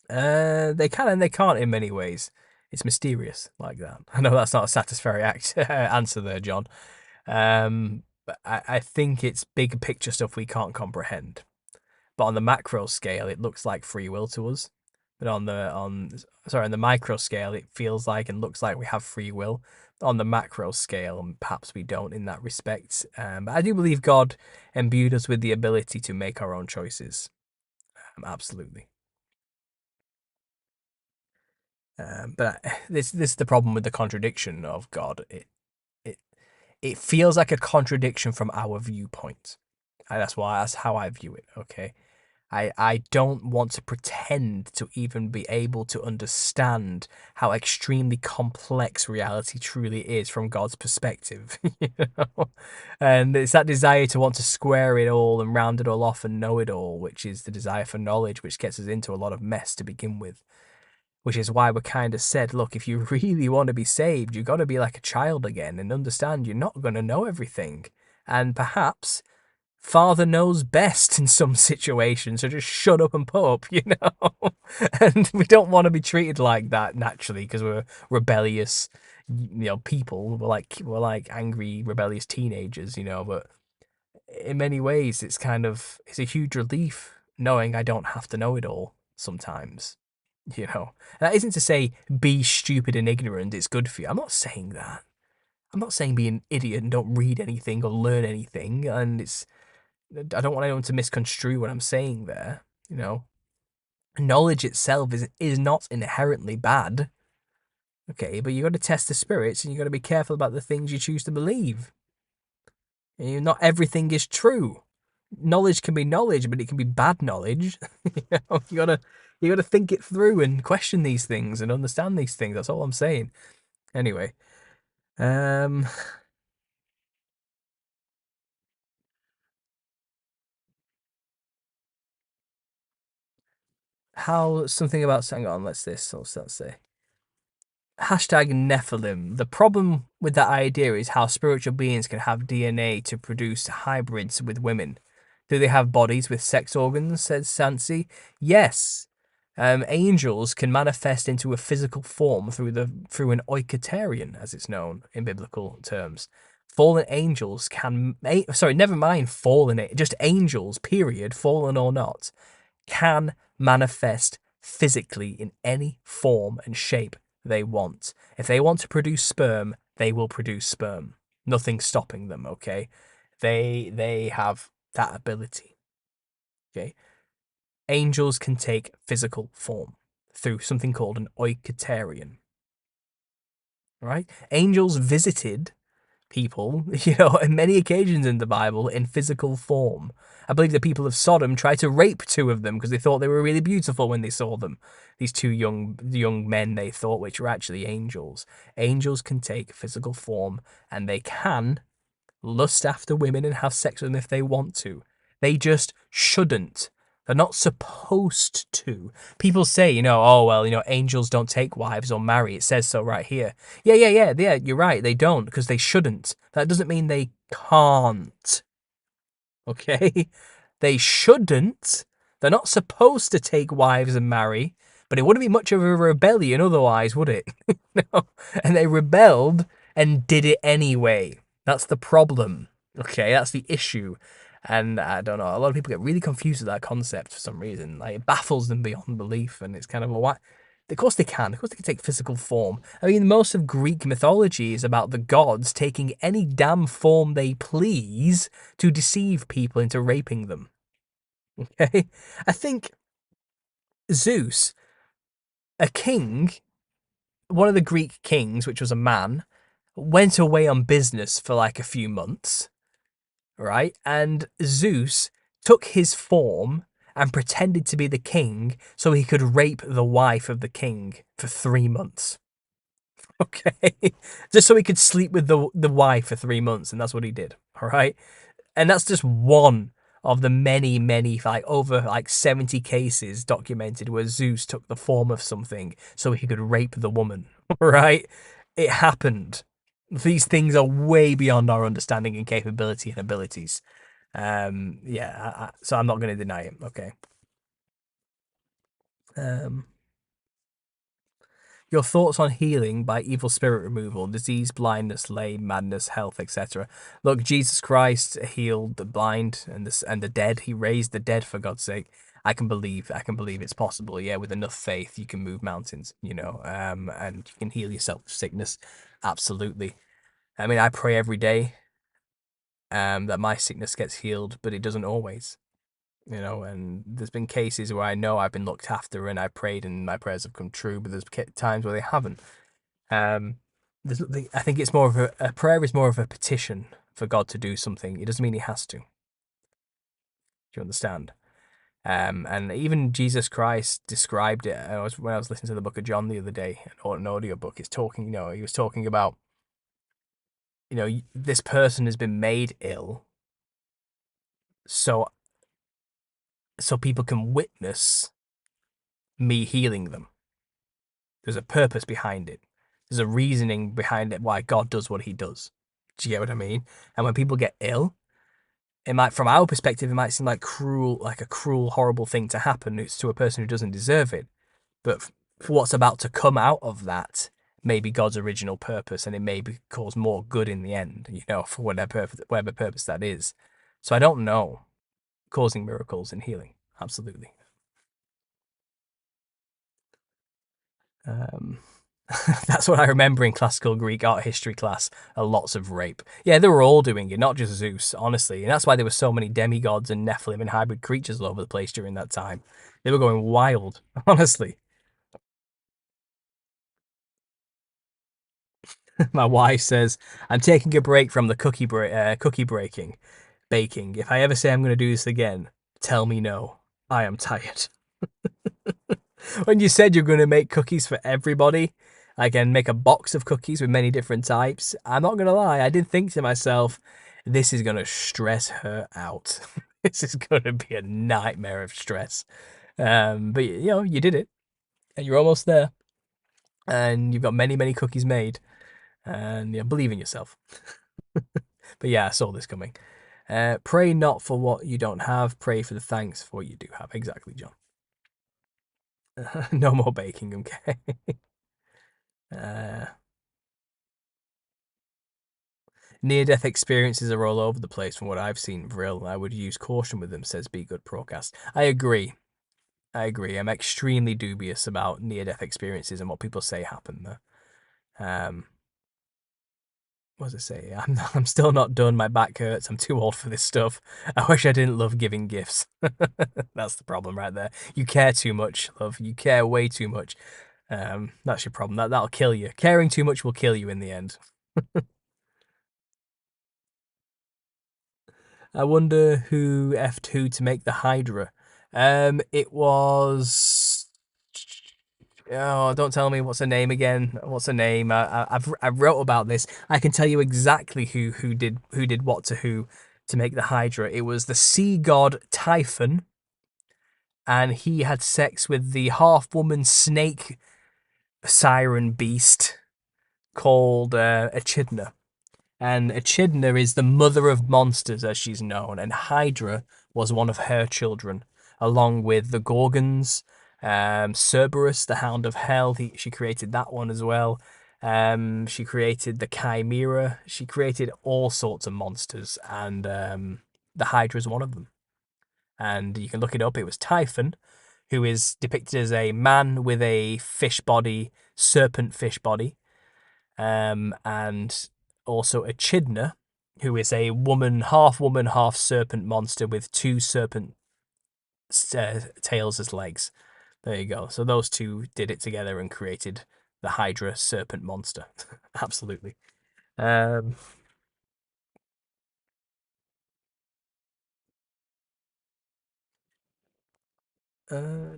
They can and they can't in many ways. It's mysterious like that. I know that's not a satisfactory answer there, John. But I think it's big picture stuff we can't comprehend. But on the macro scale, it looks like free will to us. But on the micro scale, it feels like and looks like we have free will. On the macro scale, perhaps we don't in that respect. But I do believe God imbued us with the ability to make our own choices. Absolutely. But this is the problem with the contradiction of God. It it feels like a contradiction from our viewpoint. And that's how I view it. Okay, I don't want to pretend to even be able to understand how extremely complex reality truly is from God's perspective. And it's that desire to want to square it all and round it all off and know it all, which is the desire for knowledge, which gets us into a lot of mess to begin with. Which is why we kind of said, look, if you really want to be saved, you've got to be like a child again and understand you're not going to know everything. And perhaps Father knows best in some situations, so just shut up and put up. And we don't want to be treated like that naturally because we're rebellious, people. We're like angry, rebellious teenagers. But in many ways, it's a huge relief knowing I don't have to know it all sometimes. That isn't to say be stupid and ignorant, it's good for you. I'm not saying that. I'm not saying be an idiot and don't read anything or learn anything. And I don't want anyone to misconstrue what I'm saying there. Knowledge itself is not inherently bad. Okay, but you got to test the spirits and you got to be careful about the things you choose to believe. Not everything is true. knowledge can be knowledge, but it can be bad knowledge. You gotta think it through and question these things and understand these things. That's all I'm saying. Anyway, um, how something about hang on, let's this. Let's say. Hashtag Nephilim. The problem with that idea is how spiritual beings can have DNA to produce hybrids with women. Do they have bodies with sex organs? Says Sansi. Yes. Angels can manifest into a physical form through an oikotarian, as it's known in biblical terms. Fallen angels can sorry, never mind fallen, just angels, period, fallen or not, can manifest physically in any form and shape they want. If they want to produce sperm, they will produce sperm. Nothing's stopping them, okay? They have that ability. Okay? Angels can take physical form through something called an oikotarian. Right? Angels visited people, on many occasions in the Bible in physical form. I believe the people of Sodom tried to rape two of them because they thought they were really beautiful when they saw them. These two young men they thought, which were actually angels. Angels can take physical form and they can lust after women and have sex with them if they want to. They just shouldn't. They're not supposed to. People say, oh, well, angels don't take wives or marry. It says so right here. Yeah, you're right. They don't because they shouldn't. That doesn't mean they can't. Okay? They shouldn't. They're not supposed to take wives and marry, but it wouldn't be much of a rebellion otherwise, would it? No. And they rebelled and did it anyway. That's the problem. Okay, that's the issue. And I don't know, a lot of people get really confused with that concept for some reason. Like, it baffles them beyond belief, and it's kind of a what? Of course they can. Of course they can take physical form. I mean, most of Greek mythology is about the gods taking any damn form they please to deceive people into raping them. Okay? I think Zeus, a king, one of the Greek kings, which was a man, went away on business for like a few months, right? And Zeus took his form and pretended to be the king so he could rape the wife of the king for 3 months. Okay. Just so he could sleep with the wife for 3 months, and that's what he did. All right. And that's just one of the many, many, like over like 70 cases documented where Zeus took the form of something so he could rape the woman. Right? It happened. These things are way beyond our understanding and capability and abilities. Yeah, so I'm not going to deny it. Okay. Um, Your thoughts on healing by evil spirit removal, disease, blindness, lame, madness, health, etc. Look, Jesus Christ healed the blind and the dead. He raised the dead for God's sake. I can believe it's possible. Yeah, with enough faith, you can move mountains. And you can heal yourself of sickness. Absolutely. I mean, I pray every day, that my sickness gets healed, but it doesn't always. And there's been cases where I know I've been looked after and I prayed and my prayers have come true, but there's times where they haven't. Um, I think it's more of a prayer is more of a petition for God to do something. It doesn't mean He has to. Do you understand? And even Jesus Christ described it. When I was listening to the Book of John the other day, an audio book. It's talking. He was talking about, this person has been made ill, so people can witness me healing them. There's a purpose behind it. There's a reasoning behind it why God does what He does. Do you get what I mean? And when people get ill, it might, from our perspective, it might seem like a cruel, horrible thing to happen. It's to a person who doesn't deserve it. But for what's about to come out of that, may be God's original purpose, and it may cause more good in the end. For whatever purpose that is. So I don't know. Causing miracles and healing, absolutely. Um, That's what I remember in classical Greek art history class. Lots of rape. Yeah, they were all doing it, not just Zeus, honestly. And that's why there were so many demigods and Nephilim and hybrid creatures all over the place during that time. They were going wild, honestly. My wife says, I'm taking a break from the cookie breaking. Baking. If I ever say I'm going to do this again, tell me no. I am tired. When you said you're going to make cookies for everybody, I can make a box of cookies with many different types. I'm not going to lie, I did think to myself, this is going to stress her out. This is going to be a nightmare of stress. But you know, you did it, and you're almost there, and you've got many, many cookies made, and you believe in yourself. But yeah, I saw this coming. Pray not for what you don't have, pray for the thanks for what you do have. Exactly, John. No more baking, okay? Uh, Near-death experiences are all over the place from what I've seen, Vril. I would use caution with them, says Be Good Procast. I agree. I agree. I'm extremely dubious about near-death experiences and what people say happen there. What does it say? I'm still not done. My back hurts. I'm too old for this stuff. I wish I didn't love giving gifts. That's the problem right there. You care too much, love. You care way too much. That's your problem. That'll kill you. Caring too much will kill you in the end. I wonder who F'd who to make the Hydra. It was. Oh, don't tell me what's her name again. What's her name? I wrote about this. I can tell you exactly who did what to who to make the Hydra. It was the sea god Typhon, and he had sex with the half woman snake siren beast called Echidna. And Echidna is the mother of monsters, as she's known, and Hydra was one of her children, along with the Gorgons, Cerberus, the Hound of Hell. She created that one as well. She created the Chimera. She created all sorts of monsters, and the Hydra is one of them. And you can look it up. It was Typhon, who is depicted as a man with a fish body, serpent fish body, and also Echidna, who is a woman, half serpent monster with two serpent tails as legs. There you go. So those two did it together and created the Hydra serpent monster. Absolutely. Um, uh,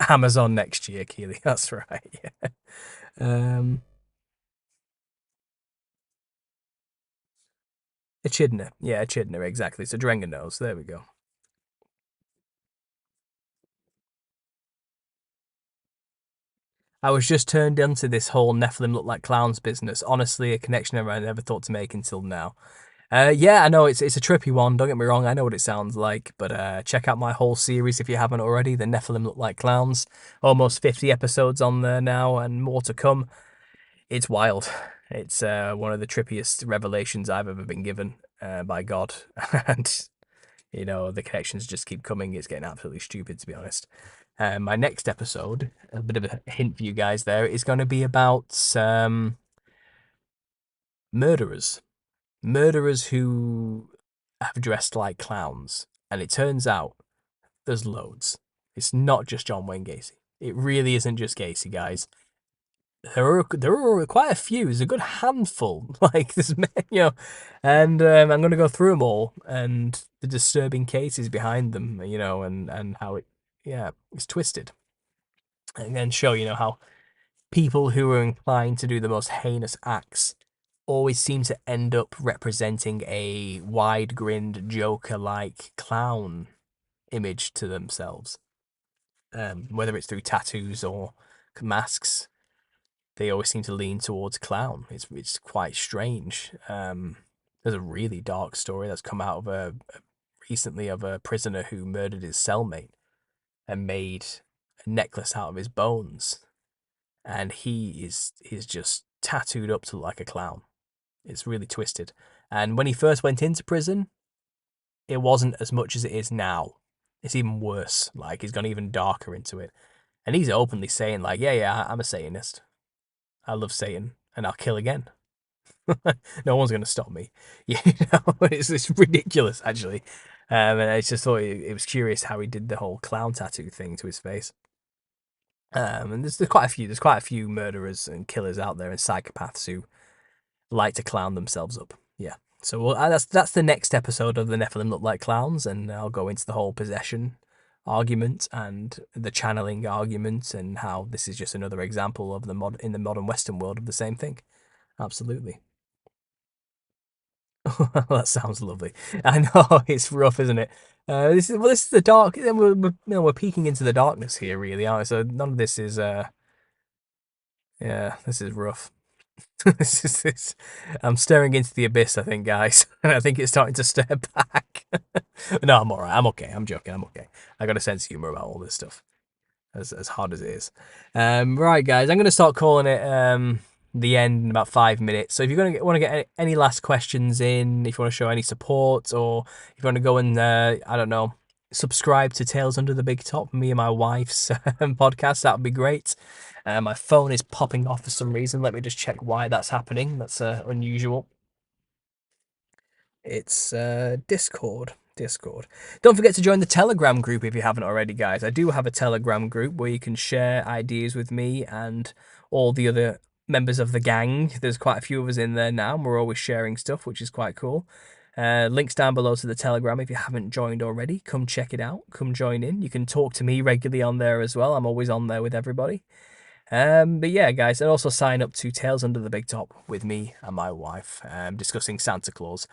Amazon next year, Keely. That's right. Yeah. Um, Echidna. Yeah, Echidna, exactly. So Drenga knows. There we go. I was just turned into this whole Nephilim look like clowns business. Honestly, a connection I never thought to make until now. Yeah, I know it's a trippy one. Don't get me wrong. I know what it sounds like, but check out my whole series if you haven't already. The Nephilim look like clowns. Almost 50 episodes on there now, and more to come. It's wild. It's one of the trippiest revelations I've ever been given by God, and you know the connections just keep coming. It's getting absolutely stupid, to be honest. My next episode, a bit of a hint for you guys there, is going to be about murderers. Murderers who have dressed like clowns. And it turns out there's loads. It's not just John Wayne Gacy. It really isn't just Gacy, guys. There are quite a few. There's a good handful. Like this, you know, and I'm going to go through them all and the disturbing cases behind them, you know, and how it, yeah, it's twisted, and then show how people who are inclined to do the most heinous acts always seem to end up representing a wide-grinned Joker-like clown image to themselves. Whether it's through tattoos or masks, they always seem to lean towards clown. It's quite strange. There's a really dark story that's come out of recently of a prisoner who murdered his cellmate and made a necklace out of his bones, and he's just tattooed up to look like a clown. It's really twisted. And when he first went into prison, it wasn't as much as it is now. It's even worse. Like he's gone even darker into it. And he's openly saying, like, yeah, I'm a Satanist. I love Satan, and I'll kill again. No one's gonna stop me. You know, it's ridiculous actually. And I just thought it was curious how he did the whole clown tattoo thing to his face. And there's quite a few. There's quite a few murderers and killers out there and psychopaths who like to clown themselves up. Yeah. So that's the next episode of the Nephilim look like clowns, and I'll go into the whole possession argument and the channeling argument and how this is just another example of in the modern Western world of the same thing. Absolutely. That sounds lovely. I know it's rough, isn't it? This is the dark. We're peeking into the darkness here, really, aren't we? So none of this is yeah, this is rough. this. I'm staring into the abyss, I think, guys, and I think it's starting to stare back. No, I'm all right. I'm okay. I'm joking. I'm okay. I got a sense of humor about all this stuff, as hard as it is. Right, guys, I'm going to start calling it the end in about 5 minutes. So if you're going to want to get any last questions in, if you want to show any support, or if you want to go and I don't know, subscribe to Tales Under the Big Top, me and my wife's podcast, that would be great. My phone is popping off for some reason. Let me just check why that's happening. That's unusual. It's Discord. Discord. Don't forget to join the Telegram group if you haven't already, guys. I do have a Telegram group where you can share ideas with me and all the other members of the gang. There's quite a few of us in there now, and we're always sharing stuff, which is quite cool. Links down below to the Telegram if you haven't joined already. Come check it out. Come join in. You can talk to me regularly on there as well. I'm always on there with everybody. But yeah, guys, and also sign up to Tales Under the Big Top with me and my wife, discussing Santa Claus.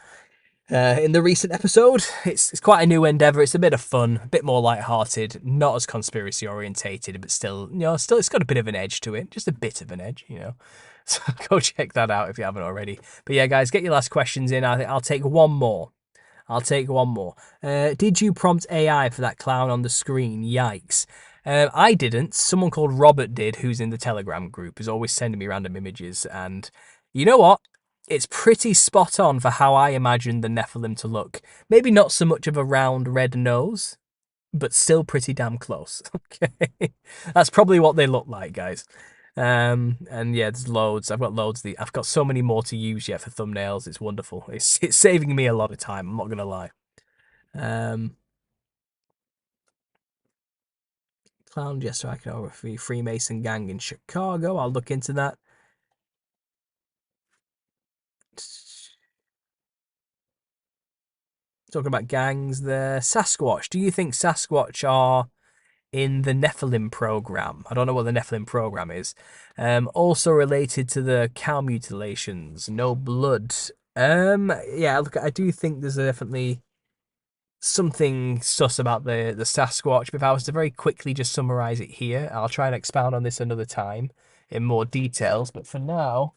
In the recent episode, it's quite a new endeavour. It's a bit of fun, a bit more light-hearted, not as conspiracy orientated, but still, still it's got a bit of an edge to it, just a bit of an edge. So go check that out if you haven't already. But yeah, guys, get your last questions in. I'll take one more. I'll take one more. Did you prompt AI for that clown on the screen? Yikes. I didn't. Someone called Robert did, who's in the Telegram group, is always sending me random images. And you know what? It's pretty spot on for how I imagined the Nephilim to look. Maybe not so much of a round red nose, but still pretty damn close. Okay. That's probably what they look like, guys. And yeah, there's loads. I've got loads. I've got so many more to use yet for thumbnails. It's wonderful. It's saving me a lot of time. I'm not gonna lie. Um, Clown Jester Iconography, Freemason Gang in Chicago. I'll look into that. Talking about gangs there. Sasquatch. Do you think Sasquatch are in the Nephilim program? I don't know what the Nephilim program is. Also related to the cow mutilations. No blood. Yeah, look, I do think there's definitely something sus about the Sasquatch. But if I was to very quickly just summarize it here, I'll try and expound on this another time in more details. But for now,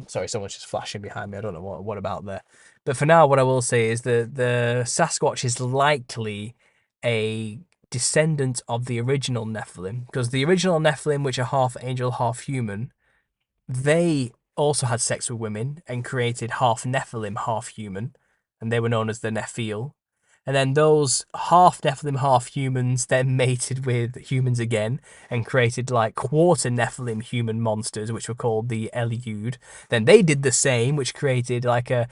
sorry, someone's just flashing behind me. I don't know what about there. But for now, what I will say is the Sasquatch is likely a descendant of the original Nephilim, because the original Nephilim, which are half angel, half human, they also had sex with women and created half Nephilim, half human, and they were known as the Nephil. And then those half Nephilim, half humans then mated with humans again and created like quarter Nephilim human monsters, which were called the Eliud. Then they did the same, which created like an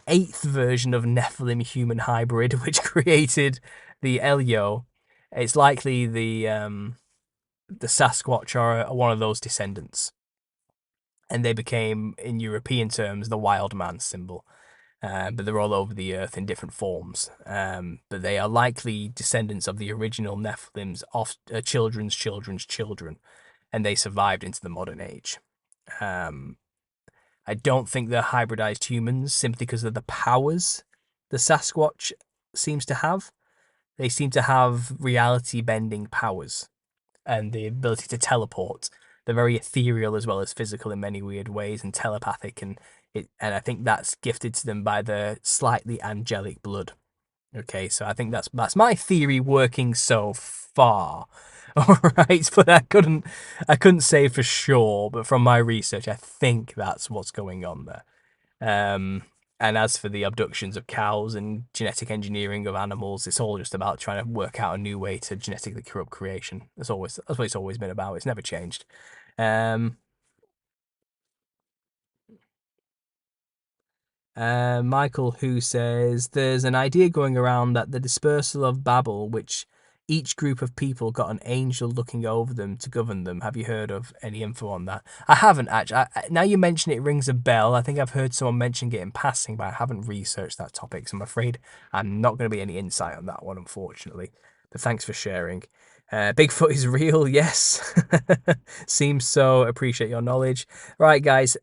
eighth version of Nephilim human hybrid, which created the Elio. It's likely the Sasquatch are one of those descendants, and they became, in European terms, the wild man symbol. But they're all over the earth in different forms. But they are likely descendants of the original Nephilim's children's children's children, and they survived into the modern age. I don't think they're hybridized humans simply because of the powers the Sasquatch seems to have. They seem to have reality bending powers and the ability to teleport. They're very ethereal as well as physical in many weird ways and telepathic, and I think that's gifted to them by the slightly angelic blood. Okay, so I think that's my theory working so far. All right, but I couldn't say for sure, but from my research, I think that's what's going on there. Um, and as for the abductions of cows and genetic engineering of animals, it's all just about trying to work out a new way to genetically corrupt creation. That's what it's always been about. It's never changed. Um, Michael, who says there's an idea going around that the dispersal of Babel, which each group of people got an angel looking over them to govern them. Have you heard of any info on that? I haven't actually. Now you mention it, it rings a bell. I think I've heard someone mention it in passing, but I haven't researched that topic, so I'm afraid I'm not going to be any insight on that one, unfortunately. But thanks for sharing. Bigfoot is real, yes. Seems so. Appreciate your knowledge. Right, guys,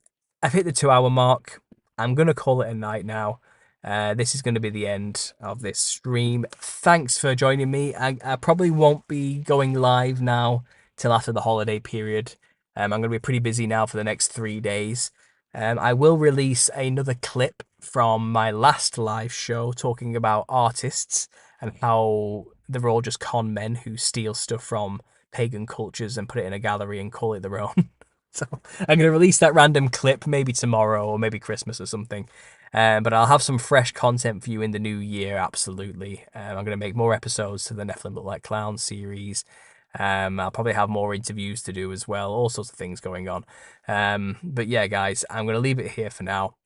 I've hit the 2 hour mark. I'm going to call it a night now. This is going to be the end of this stream. Thanks for joining me. I probably won't be going live now till after the holiday period. I'm going to be pretty busy now for the next 3 days. I will release another clip from my last live show talking about artists and how they're all just con men who steal stuff from pagan cultures and put it in a gallery and call it their own. So I'm going to release that random clip maybe tomorrow or maybe Christmas or something. But I'll have some fresh content for you in the new year, absolutely. I'm going to make more episodes to the Nephilim Look Like Clowns series. I'll probably have more interviews to do as well, all sorts of things going on. But yeah, guys, I'm going to leave it here for now.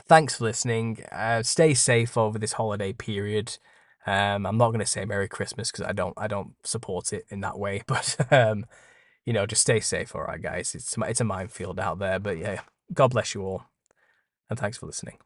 Thanks for listening. Stay safe over this holiday period. I'm not going to say Merry Christmas because I don't support it in that way, but just stay safe, all right, guys. It's a minefield out there, but yeah, God bless you all, and thanks for listening.